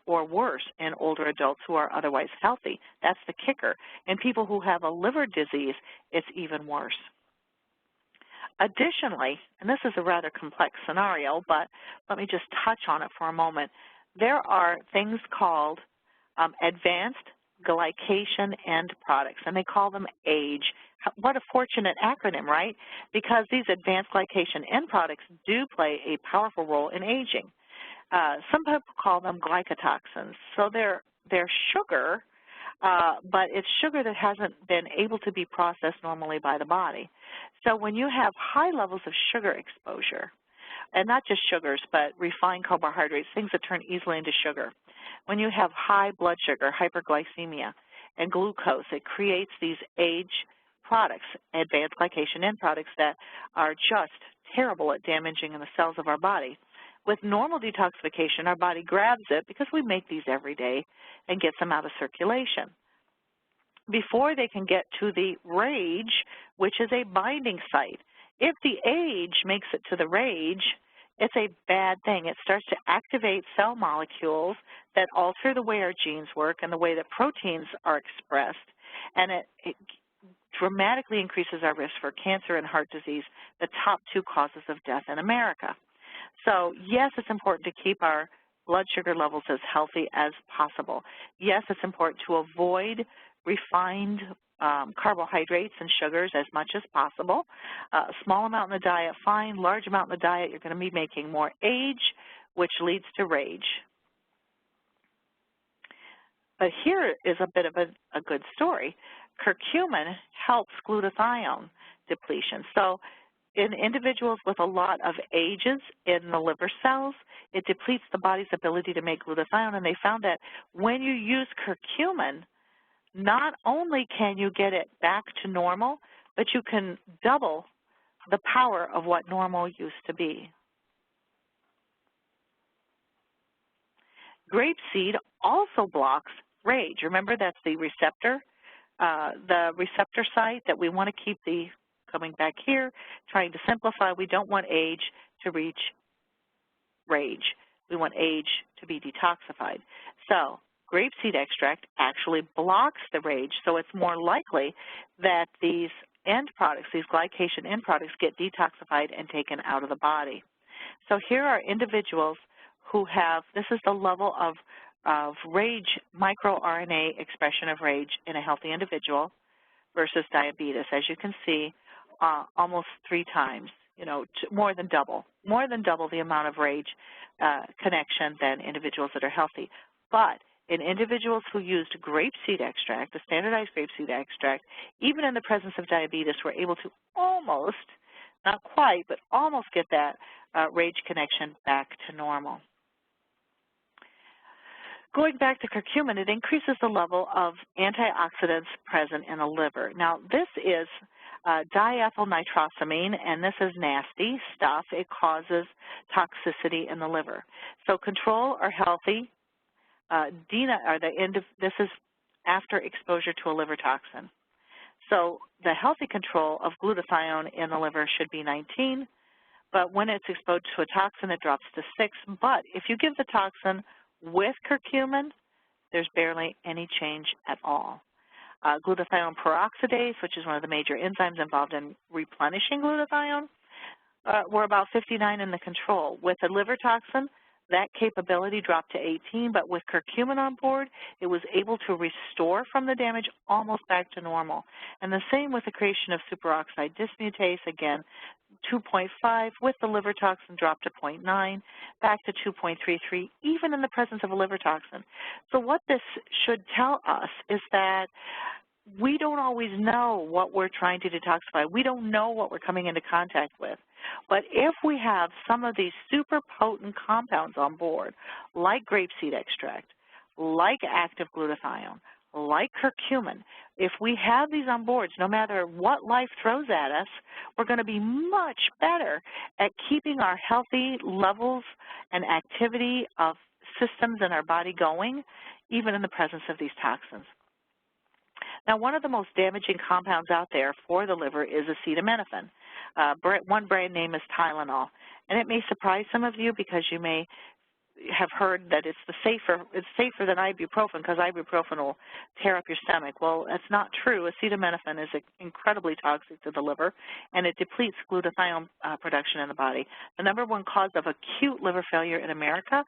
or worse in older adults who are otherwise healthy. That's the kicker. In people who have a liver disease, it's even worse. Additionally, and this is a rather complex scenario, but let me just touch on it for a moment, there are things called advanced glycation end products, and they call them AGE. What a fortunate acronym, right? Because these advanced glycation end products do play a powerful role in aging. Some people call them glycotoxins. So they're sugar, but it's sugar that hasn't been able to be processed normally by the body. So when you have high levels of sugar exposure, and not just sugars, but refined carbohydrates, things that turn easily into sugar. When you have high blood sugar, hyperglycemia, and glucose, it creates these AGE products, advanced glycation end products, that are just terrible at damaging in the cells of our body. With normal detoxification, our body grabs it, because we make these every day, and gets them out of circulation. Before they can get to the RAGE, which is a binding site. If the AGE makes it to the RAGE, it's a bad thing. It starts to activate cell molecules that alter the way our genes work and the way that proteins are expressed, and it dramatically increases our risk for cancer and heart disease, the top 2 causes of death in America. So yes, it's important to keep our blood sugar levels as healthy as possible. Yes, it's important to avoid refined carbohydrates and sugars as much as possible. Small amount in the diet, fine. Large amount in the diet, you're going to be making more AGE, which leads to RAGE. But here is a bit of a good story. Curcumin helps glutathione depletion. So in individuals with a lot of AGEs in the liver cells, it depletes the body's ability to make glutathione, and they found that when you use curcumin, not only can you get it back to normal, but you can double the power of what normal used to be. Grape seed also blocks RAGE. Remember, that's the receptor site that we want to keep coming back here, trying to simplify. We don't want AGE to reach RAGE. We want AGE to be detoxified. So grape seed extract actually blocks the RAGE, so it's more likely that these end products, these glycation end products, get detoxified and taken out of the body. So here are individuals who have, this is the level of RAGE, microRNA expression of RAGE in a healthy individual versus diabetes. As you can see, almost 3 times, more than double the amount of RAGE connection than individuals that are healthy. But in individuals who used grape seed extract, the standardized grape seed extract, even in the presence of diabetes, we're able to almost, not quite, but almost get that RAGE connection back to normal. Going back to curcumin, it increases the level of antioxidants present in the liver. Now, this is diethylnitrosamine, and this is nasty stuff. It causes toxicity in the liver. So control or healthy, DENA, this is after exposure to a liver toxin. So the healthy control of glutathione in the liver should be 19, but when it's exposed to a toxin, it drops to 6. But if you give the toxin with curcumin, there's barely any change at all. Glutathione peroxidase, which is one of the major enzymes involved in replenishing glutathione, we're about 59 in the control. With a liver toxin, That capability dropped to 18, but with curcumin on board, it was able to restore from the damage almost back to normal. And the same with the creation of superoxide dismutase, again, 2.5 with the liver toxin dropped to 0.9, back to 2.33, even in the presence of a liver toxin. So what this should tell us is that we don't always know what we're trying to detoxify. We don't know what we're coming into contact with. But if we have some of these super potent compounds on board, like grape seed extract, like active glutathione, like curcumin, if we have these on board, no matter what life throws at us, we're going to be much better at keeping our healthy levels and activity of systems in our body going, even in the presence of these toxins. Now, one of the most damaging compounds out there for the liver is acetaminophen. One brand name is Tylenol, and it may surprise some of you because you may have heard that it's safer than ibuprofen because ibuprofen will tear up your stomach. Well, that's not true. Acetaminophen is incredibly toxic to the liver, and it depletes glutathione production in the body. The number one cause of acute liver failure in America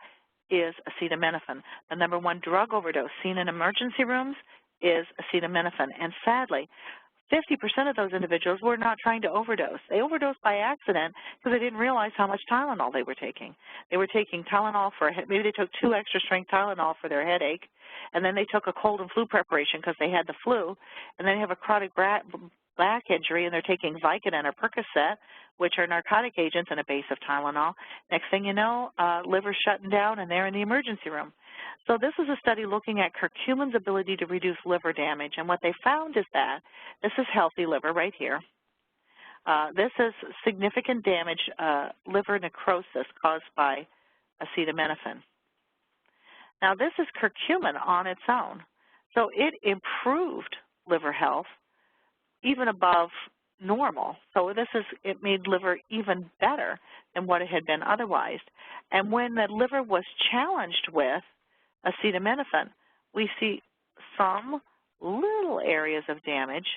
is acetaminophen. The number one drug overdose seen in emergency rooms is acetaminophen, and sadly, 50% of those individuals were not trying to overdose. They overdosed by accident because they didn't realize how much Tylenol they were taking. They were taking Tylenol for, maybe they took 2 extra strength Tylenol for their headache, and then they took a cold and flu preparation because they had the flu, and then they have a chronic back injury and they're taking Vicodin or Percocet, which are narcotic agents and a base of Tylenol. Next thing you know, liver's shutting down and they're in the emergency room. So this is a study looking at curcumin's ability to reduce liver damage, and what they found is that this is healthy liver right here. This is significant damage, liver necrosis caused by acetaminophen. Now this is curcumin on its own, so it improved liver health even above normal. So it made liver even better than what it had been otherwise. And when the liver was challenged with acetaminophen, we see some little areas of damage,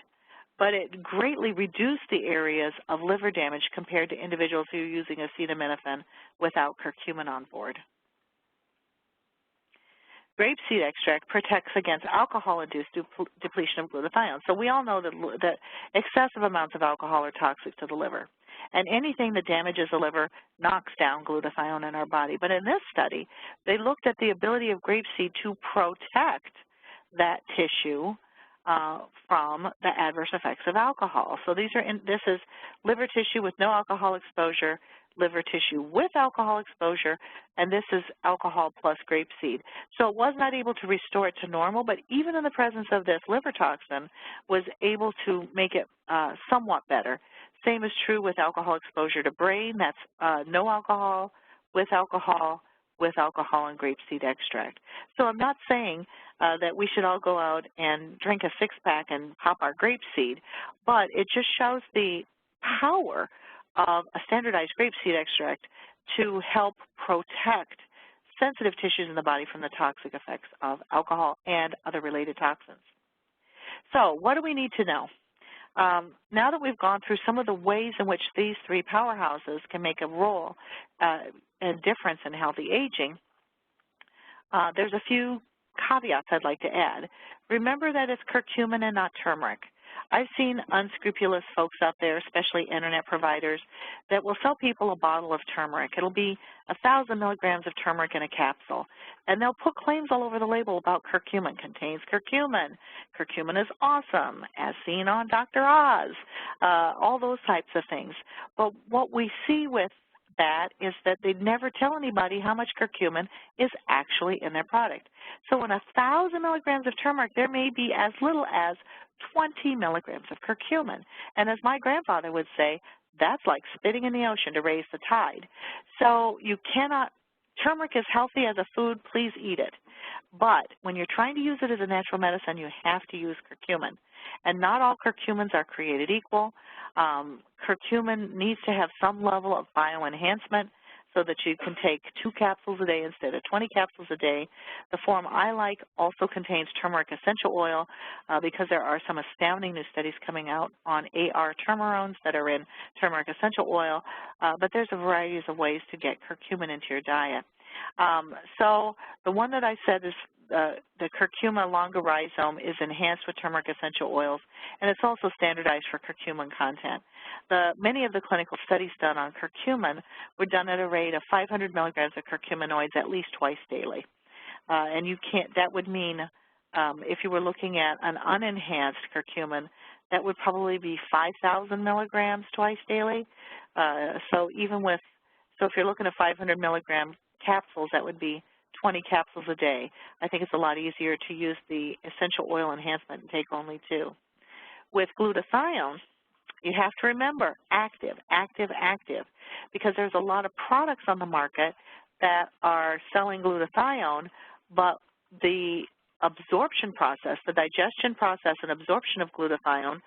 but it greatly reduced the areas of liver damage compared to individuals who are using acetaminophen without curcumin on board. Grape seed extract protects against alcohol-induced depletion of glutathione. So we all know that excessive amounts of alcohol are toxic to the liver. And anything that damages the liver knocks down glutathione in our body. But in this study, they looked at the ability of grapeseed to protect that tissue from the adverse effects of alcohol. So this is liver tissue with no alcohol exposure, liver tissue with alcohol exposure, and this is alcohol plus grapeseed. So it was not able to restore it to normal, but even in the presence of this liver toxin, was able to make it somewhat better. Same is true with alcohol exposure to brain. That's no alcohol, with alcohol, and grapeseed extract. So I'm not saying that we should all go out and drink a six-pack and pop our grapeseed, but it just shows the power of a standardized grapeseed extract to help protect sensitive tissues in the body from the toxic effects of alcohol and other related toxins. So what do we need to know? Now that we've gone through some of the ways in which these three powerhouses can make a role and difference in healthy aging, there's a few caveats I'd like to add. Remember that it's curcumin and not turmeric. I've seen unscrupulous folks out there, especially internet providers, that will sell people a bottle of turmeric. It'll be 1,000 milligrams of turmeric in a capsule, and they'll put claims all over the label about curcumin. Contains curcumin. Curcumin is awesome, as seen on Dr. Oz, all those types of things. But what we see with that is that they never tell anybody how much curcumin is actually in their product. So in 1,000 milligrams of turmeric, there may be as little as 20 milligrams of curcumin. And as my grandfather would say, that's like spitting in the ocean to raise the tide. So you cannot, turmeric is healthy as a food, please eat it. But when you're trying to use it as a natural medicine, you have to use curcumin. And not all curcumins are created equal. Curcumin needs to have some level of bioenhancement so that you can take 2 capsules a day instead of 20 capsules a day. The form I like also contains turmeric essential oil because there are some astounding new studies coming out on AR turmerones that are in turmeric essential oil, but there's a variety of ways to get curcumin into your diet. So the one that I said is the curcuma longa rhizome is enhanced with turmeric essential oils, and it's also standardized for curcumin content. Many of the clinical studies done on curcumin were done at a rate of 500 milligrams of curcuminoids at least twice daily. And you can't, that would mean if you were looking at an unenhanced curcumin, that would probably be 5,000 milligrams twice daily. So if you're looking at 500 milligram capsules, that would be 20 capsules a day. I think it's a lot easier to use the essential oil enhancement and take only 2. With glutathione, you have to remember active, active, active, because there's a lot of products on the market that are selling glutathione, but the absorption process, the digestion process and absorption of glutathione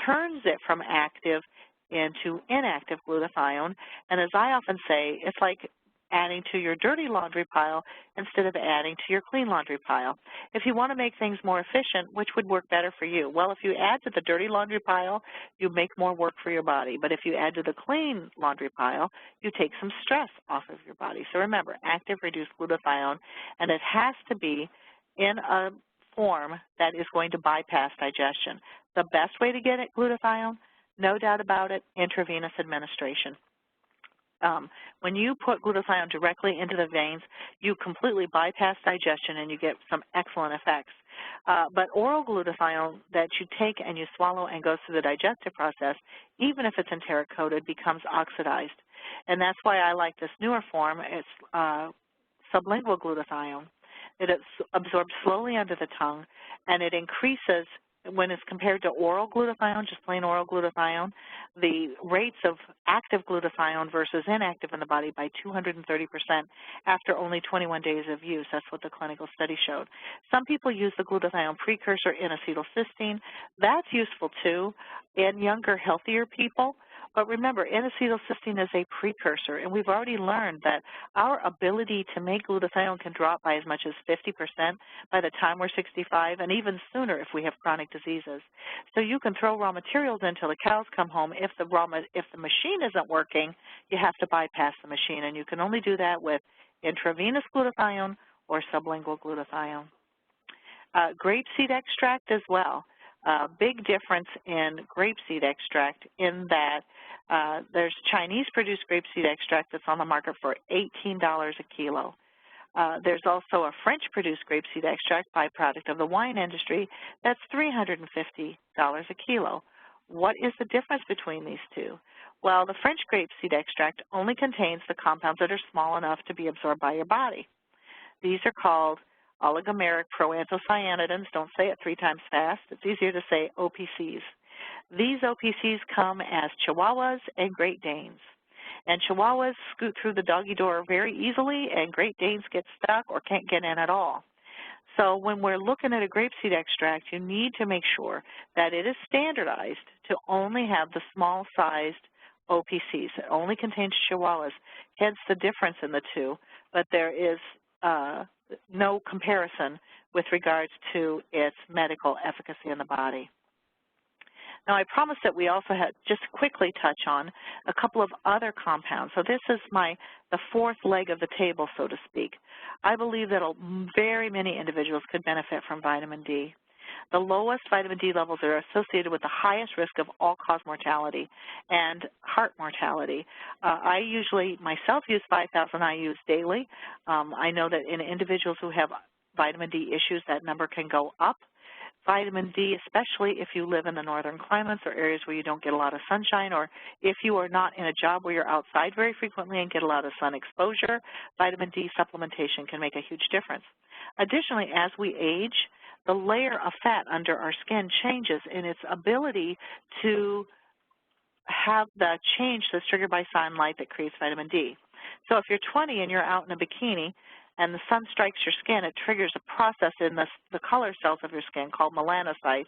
turns it from active into inactive glutathione. And as I often say, it's like adding to your dirty laundry pile instead of adding to your clean laundry pile. If you want to make things more efficient, which would work better for you? Well, if you add to the dirty laundry pile, you make more work for your body. But if you add to the clean laundry pile, you take some stress off of your body. So remember, active reduced glutathione, and it has to be in a form that is going to bypass digestion. The best way to get at glutathione, no doubt about it, intravenous administration. When you put glutathione directly into the veins, you completely bypass digestion and you get some excellent effects. But oral glutathione that you take and you swallow and goes through the digestive process, even if it's enteric-coated, becomes oxidized. And that's why I like this newer form. It's sublingual glutathione. It absorbs slowly under the tongue, and it increases, when it's compared to oral glutathione, just plain oral glutathione, the rates of active glutathione versus inactive in the body by 230% after only 21 days of use. That's what the clinical study showed. Some people use the glutathione precursor in acetylcysteine. That's useful too in younger, healthier people. But remember, N-acetylcysteine is a precursor, and we've already learned that our ability to make glutathione can drop by as much as 50% by the time we're 65, and even sooner if we have chronic diseases. So you can throw raw materials in until the cows come home. If the machine isn't working, you have to bypass the machine, and you can only do that with intravenous glutathione or sublingual glutathione. Grape seed extract as well. Big difference in grape seed extract in that there's Chinese-produced grape seed extract that's on the market for $18 a kilo. There's also a French-produced grape seed extract, byproduct of the wine industry, that's $350 a kilo. What is the difference between these two? Well, the French grape seed extract only contains the compounds that are small enough to be absorbed by your body. These are called oligomeric proanthocyanidins. Don't say it 3 times fast. It's easier to say OPCs. These OPCs come as Chihuahuas and Great Danes. And Chihuahuas scoot through the doggy door very easily, and Great Danes get stuck or can't get in at all. So when we're looking at a grapeseed extract, you need to make sure that it is standardized to only have the small-sized OPCs. It only contains Chihuahuas, hence the difference in the two, but there is no comparison with regards to its medical efficacy in the body. Now, I promised that we also had just quickly touch on a couple of other compounds. So this is the 4th leg of the table, so to speak. I believe that very many individuals could benefit from vitamin D. The lowest vitamin D levels are associated with the highest risk of all-cause mortality and heart mortality. I usually, myself, use 5,000 IUs daily. I know that in individuals who have vitamin D issues, that number can go up. Vitamin D, especially if you live in the northern climates or areas where you don't get a lot of sunshine, or if you are not in a job where you're outside very frequently and get a lot of sun exposure, vitamin D supplementation can make a huge difference. Additionally, as we age, the layer of fat under our skin changes in its ability to have the change that's triggered by sunlight that creates vitamin D. So if you're 20 and you're out in a bikini and the sun strikes your skin, it triggers a process in the color cells of your skin called melanocytes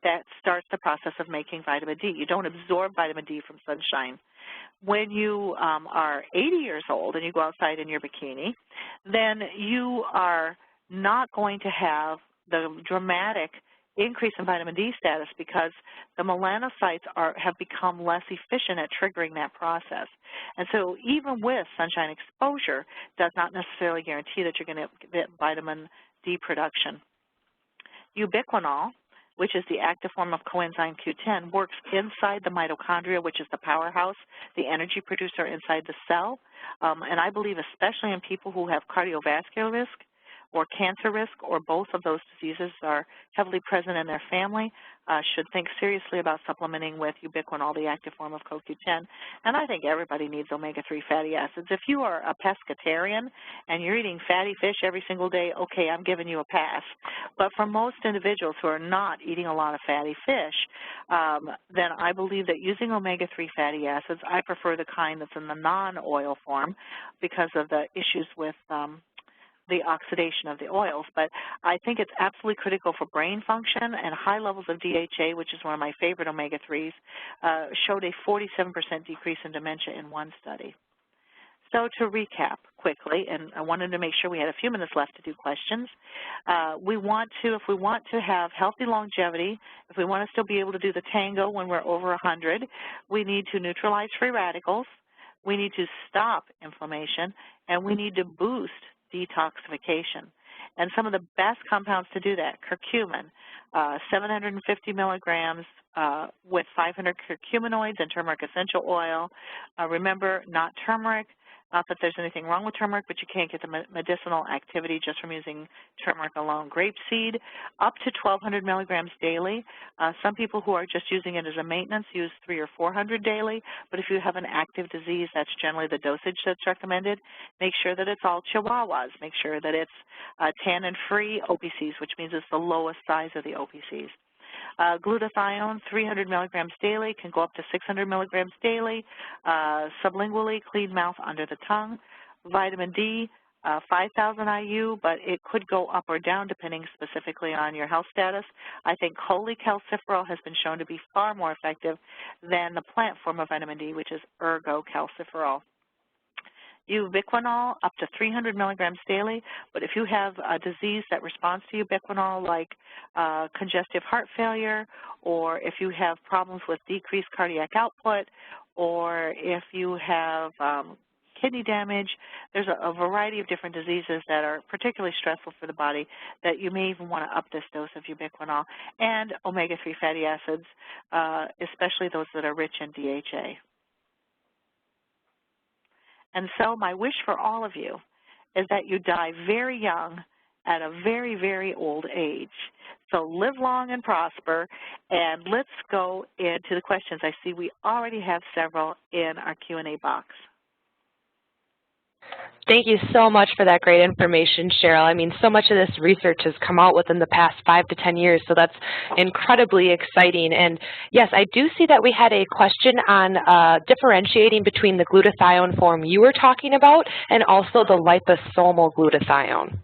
that starts the process of making vitamin D. You don't absorb vitamin D from sunshine. When you are 80 years old and you go outside in your bikini, then you are not going to have the dramatic increase in vitamin D status because the melanocytes have become less efficient at triggering that process. And so even with sunshine exposure does not necessarily guarantee that you're going to get vitamin D production. Ubiquinol, which is the active form of coenzyme Q10, works inside the mitochondria, which is the powerhouse, the energy producer inside the cell. And I believe especially in people who have cardiovascular risk or cancer risk or both of those diseases are heavily present in their family, should think seriously about supplementing with ubiquinol, the active form of CoQ10. And I think everybody needs omega-3 fatty acids. If you are a pescatarian and you're eating fatty fish every single day, okay, I'm giving you a pass. But for most individuals who are not eating a lot of fatty fish, then I believe that using omega-3 fatty acids, I prefer the kind that's in the non-oil form because of the issues with the oxidation of the oils, but I think it's absolutely critical for brain function, and high levels of DHA, which is one of my favorite omega-3s, showed a 47% decrease in dementia in one study. So to recap quickly, and I wanted to make sure we had a few minutes left to do questions, if we want to have healthy longevity, if we want to still be able to do the tango when we're over 100, we need to neutralize free radicals, we need to stop inflammation, and we need to boost detoxification. And some of the best compounds to do that, curcumin, 750 milligrams with 500 curcuminoids and turmeric essential oil. Remember, not turmeric. Not that there's anything wrong with turmeric, but you can't get the medicinal activity just from using turmeric alone. Grape seed, up to 1,200 milligrams daily. Some people who are just using it as a maintenance use 300 or 400 daily, but if you have an active disease, that's generally the dosage that's recommended. Make sure that it's all chihuahuas. Make sure that it's tannin-free OPCs, which means it's the lowest size of the OPCs. Glutathione, 300 milligrams daily, can go up to 600 milligrams daily, sublingually, clean mouth under the tongue. Vitamin D, 5,000 IU, but it could go up or down depending specifically on your health status. I think cholecalciferol has been shown to be far more effective than the plant form of vitamin D, which is ergocalciferol. Ubiquinol, up to 300 milligrams daily, but if you have a disease that responds to ubiquinol, like congestive heart failure, or if you have problems with decreased cardiac output, or if you have kidney damage, there's a variety of different diseases that are particularly stressful for the body that you may even want to up this dose of ubiquinol, and omega-3 fatty acids, especially those that are rich in DHA. And so my wish for all of you is that you die very young at a very, very old age. So live long and prosper, and let's go into the questions. I see we already have several in our Q&A box. Thank you so much for that great information, Cheryl. I mean, so much of this research has come out within the past 5 to 10 years, so that's incredibly exciting. And yes, I do see that we had a question on differentiating between the glutathione form you were talking about and also the liposomal glutathione.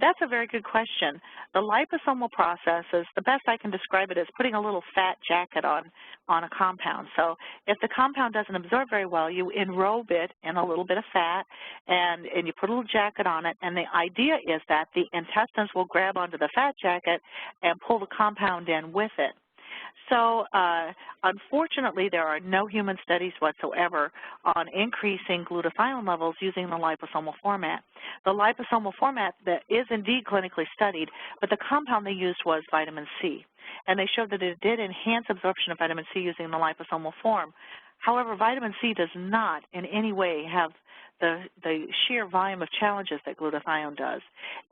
That's a very good question. The liposomal process is, the best I can describe it as putting a little fat jacket on a compound. So if the compound doesn't absorb very well, you enrobe it in a little bit of fat and you put a little jacket on it, and the idea is that the intestines will grab onto the fat jacket and pull the compound in with it. So unfortunately, there are no human studies whatsoever on increasing glutathione levels using the liposomal format. The liposomal format that is indeed clinically studied, but the compound they used was vitamin C, and they showed that it did enhance absorption of vitamin C using the liposomal form. However, vitamin C does not in any way have the sheer volume of challenges that glutathione does.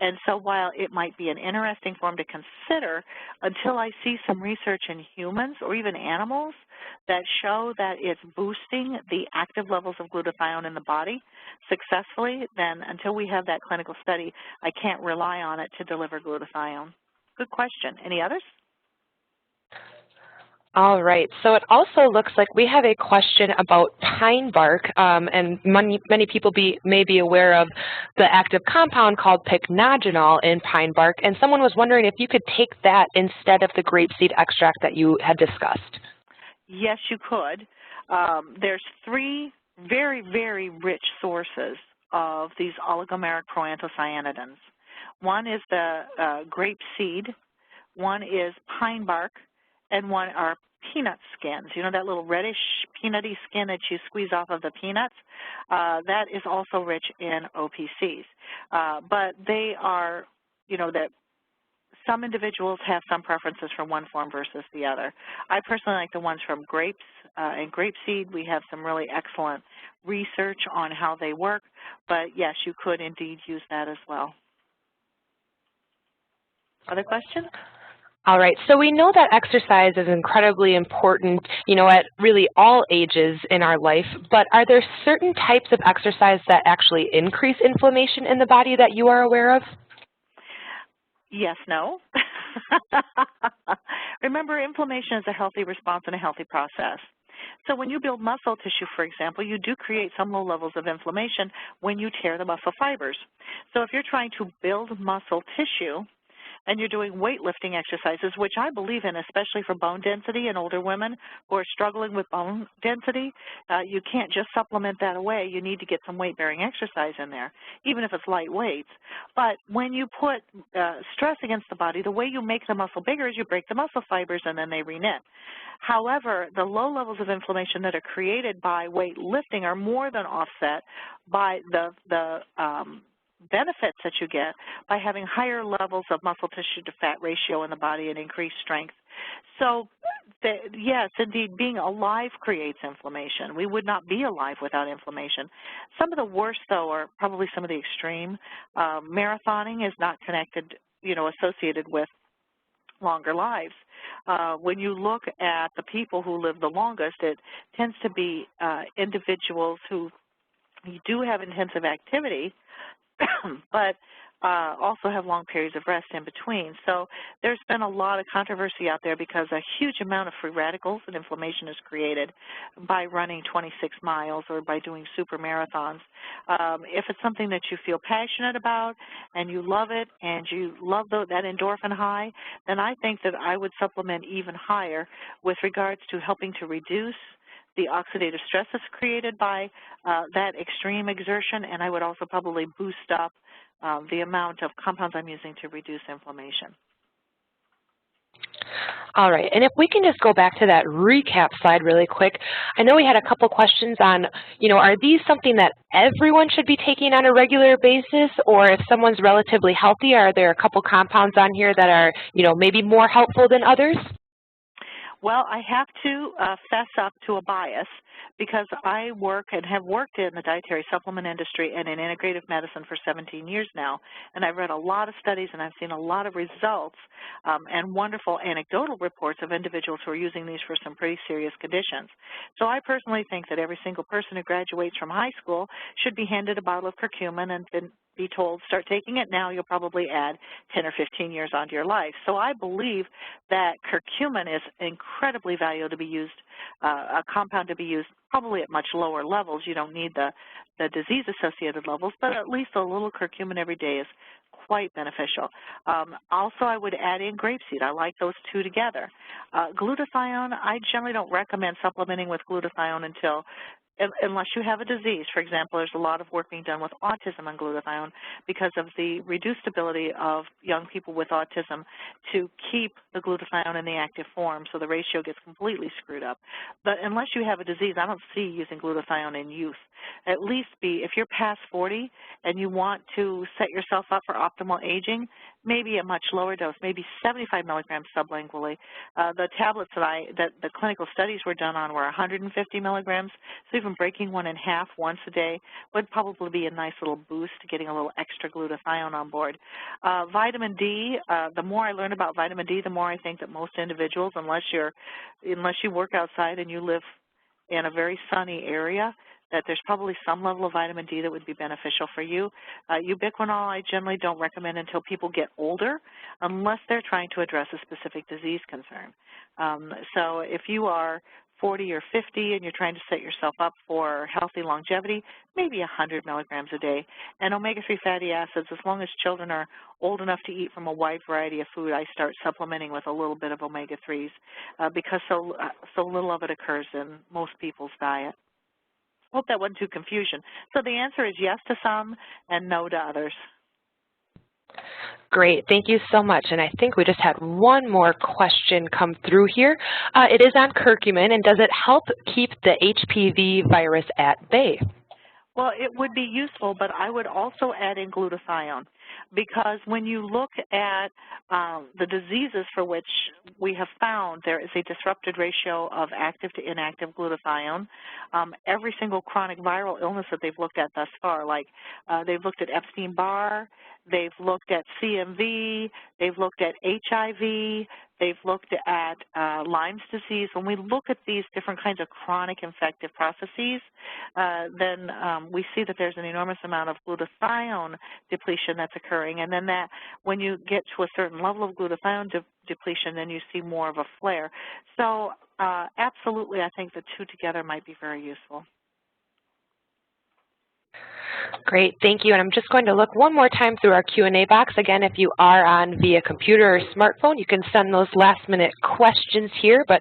And so while it might be an interesting form to consider, until I see some research in humans or even animals that show that it's boosting the active levels of glutathione in the body successfully, then until we have that clinical study, I can't rely on it to deliver glutathione. Good question. Any others? All right, so it also looks like we have a question about pine bark, and many people may be aware of the active compound called pycnogenol in pine bark, and someone was wondering if you could take that instead of the grape seed extract that you had discussed. Yes, you could. There's 3 very, very rich sources of these oligomeric proanthocyanidins. One is the grape seed, One is pine bark, and one are peanut skins. You know that little reddish peanutty skin that you squeeze off of the peanuts? That is also rich in OPCs. But they are, that some individuals have some preferences for one form versus the other. I personally like the ones from grapes and grape seed. We have some really excellent research on how they work, but yes, you could indeed use that as well. Other questions? All right, so we know that exercise is incredibly important, at really all ages in our life, but are there certain types of exercise that actually increase inflammation in the body that you are aware of? Yes, no. Remember, inflammation is a healthy response and a healthy process. So when you build muscle tissue, for example, you do create some low levels of inflammation when you tear the muscle fibers. So if you're trying to build muscle tissue, and you're doing weightlifting exercises, which I believe in, especially for bone density in older women who are struggling with bone density, you can't just supplement that away. You need to get some weight-bearing exercise in there, even if it's light weights. But when you put stress against the body, the way you make the muscle bigger is you break the muscle fibers and then they reknit. However, the low levels of inflammation that are created by weightlifting are more than offset by the benefits that you get by having higher levels of muscle tissue to fat ratio in the body and increased strength. So yes, indeed, being alive creates inflammation. We would not be alive without inflammation. Some of the worst, though, are probably some of the extreme. Marathoning is not connected, associated with longer lives. When you look at the people who live the longest, it tends to be individuals who do have intensive activity, but also have long periods of rest in between. So there's been a lot of controversy out there because a huge amount of free radicals and inflammation is created by running 26 miles or by doing super marathons. If it's something that you feel passionate about and you love it and you love that endorphin high, then I think that I would supplement even higher with regards to helping to reduce the oxidative stress that's created by that extreme exertion, and I would also probably boost up the amount of compounds I'm using to reduce inflammation. All right, and if we can just go back to that recap slide really quick. I know we had a couple questions on, are these something that everyone should be taking on a regular basis, or if someone's relatively healthy, are there a couple compounds on here that are, maybe more helpful than others? Well, I have to fess up to a bias because I work and have worked in the dietary supplement industry and in integrative medicine for 17 years now, and I've read a lot of studies and I've seen a lot of results and wonderful anecdotal reports of individuals who are using these for some pretty serious conditions. So I personally think that every single person who graduates from high school should be handed a bottle of curcumin and be told, start taking it now, you'll probably add 10 or 15 years onto your life. So I believe that curcumin is incredibly valuable to be used, a compound to be used probably at much lower levels. You don't need the disease-associated levels, but at least a little curcumin every day is quite beneficial. Also, I would add in grapeseed. I like those two together. Glutathione, I generally don't recommend supplementing with glutathione unless you have a disease. For example, there's a lot of work being done with autism and glutathione because of the reduced ability of young people with autism to keep the glutathione in the active form, so the ratio gets completely screwed up. But unless you have a disease, I don't see using glutathione in youth. At least if you're past 40 and you want to set yourself up for optimal aging, maybe a much lower dose, maybe 75 milligrams sublingually. The tablets that the clinical studies were done on were 150 milligrams, so even breaking one in half once a day would probably be a nice little boost to getting a little extra glutathione on board. Vitamin D, the more I learn about vitamin D, the more I think that most individuals, unless you work outside and you live in a very sunny area, that there's probably some level of vitamin D that would be beneficial for you. Ubiquinol I generally don't recommend until people get older unless they're trying to address a specific disease concern. So if you are 40 or 50 and you're trying to set yourself up for healthy longevity, maybe 100 milligrams a day. And omega-3 fatty acids, as long as children are old enough to eat from a wide variety of food, I start supplementing with a little bit of omega-3s because so little of it occurs in most people's diet. Hope that wasn't too confusion. So the answer is yes to some and no to others. Great, thank you so much. And I think we just had one more question come through here. It is on curcumin, and does it help keep the HPV virus at bay? Well, it would be useful, but I would also add in glutathione, because when you look at the diseases for which we have found there is a disrupted ratio of active to inactive glutathione, every single chronic viral illness that they've looked at thus far, like they've looked at Epstein-Barr, they've looked at CMV, they've looked at HIV, they've looked at Lyme's disease. When we look at these different kinds of chronic infective processes, then we see that there's an enormous amount of glutathione depletion that's occurring. And then that when you get to a certain level of glutathione depletion, then you see more of a flare. So absolutely, I think the two together might be very useful. Great, thank you. And I'm just going to look one more time through our Q&A box. Again, if you are on via computer or smartphone, you can send those last-minute questions here. But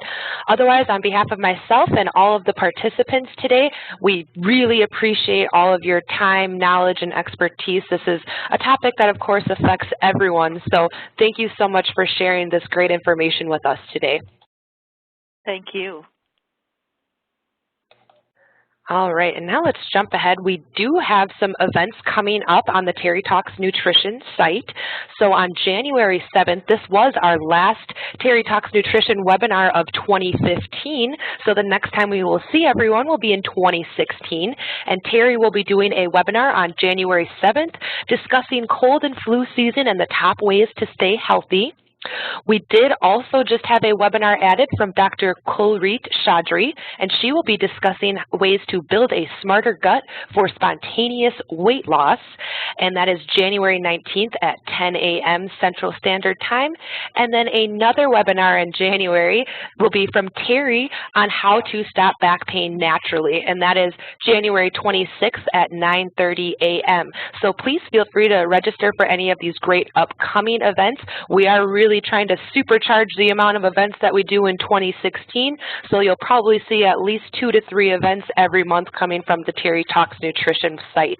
otherwise, on behalf of myself and all of the participants today, we really appreciate all of your time, knowledge, and expertise. This is a topic that, of course, affects everyone. So thank you so much for sharing this great information with us today. Thank you. All right, and now let's jump ahead. We do have some events coming up on the TerryTalks Nutrition site. So on January 7th, this was our last TerryTalks Nutrition webinar of 2015. So the next time we will see everyone will be in 2016. And Terry will be doing a webinar on January 7th discussing cold and flu season and the top ways to stay healthy. We did also just have a webinar added from Dr. Kulreet Chaudhry, and she will be discussing ways to build a smarter gut for spontaneous weight loss, and that is January 19th at 10 a.m. Central Standard Time. And then another webinar in January will be from Terry on how to stop back pain naturally, and that is January 26th at 9:30 a.m. So please feel free to register for any of these great upcoming events. We are really trying to supercharge the amount of events that we do in 2016, so you'll probably see at least 2 to 3 events every month coming from the TerryTalks Nutrition site.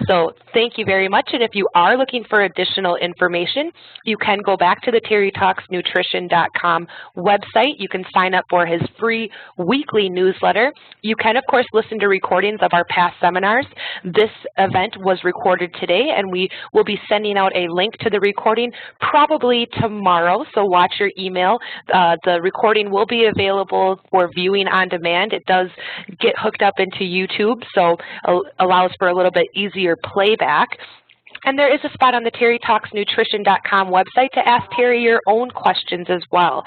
So thank you very much, and if you are looking for additional information, you can go back to the TerryTalksNutrition.com website. You can sign up for his free weekly newsletter. You can, of course, listen to recordings of our past seminars. This event was recorded today, and we will be sending out a link to the recording probably tomorrow, so watch your email. The recording will be available for viewing on demand. It does get hooked up into YouTube, so allows for a little bit easier playback. And there is a spot on the TerryTalksNutrition.com website to ask Terry your own questions as well.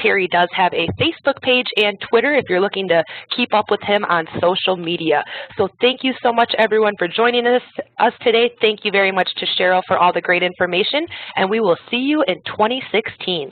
Terry does have a Facebook page and Twitter if you're looking to keep up with him on social media. So thank you so much, everyone, for joining us today. Thank you very much to Cheryl for all the great information, and we will see you in 2016.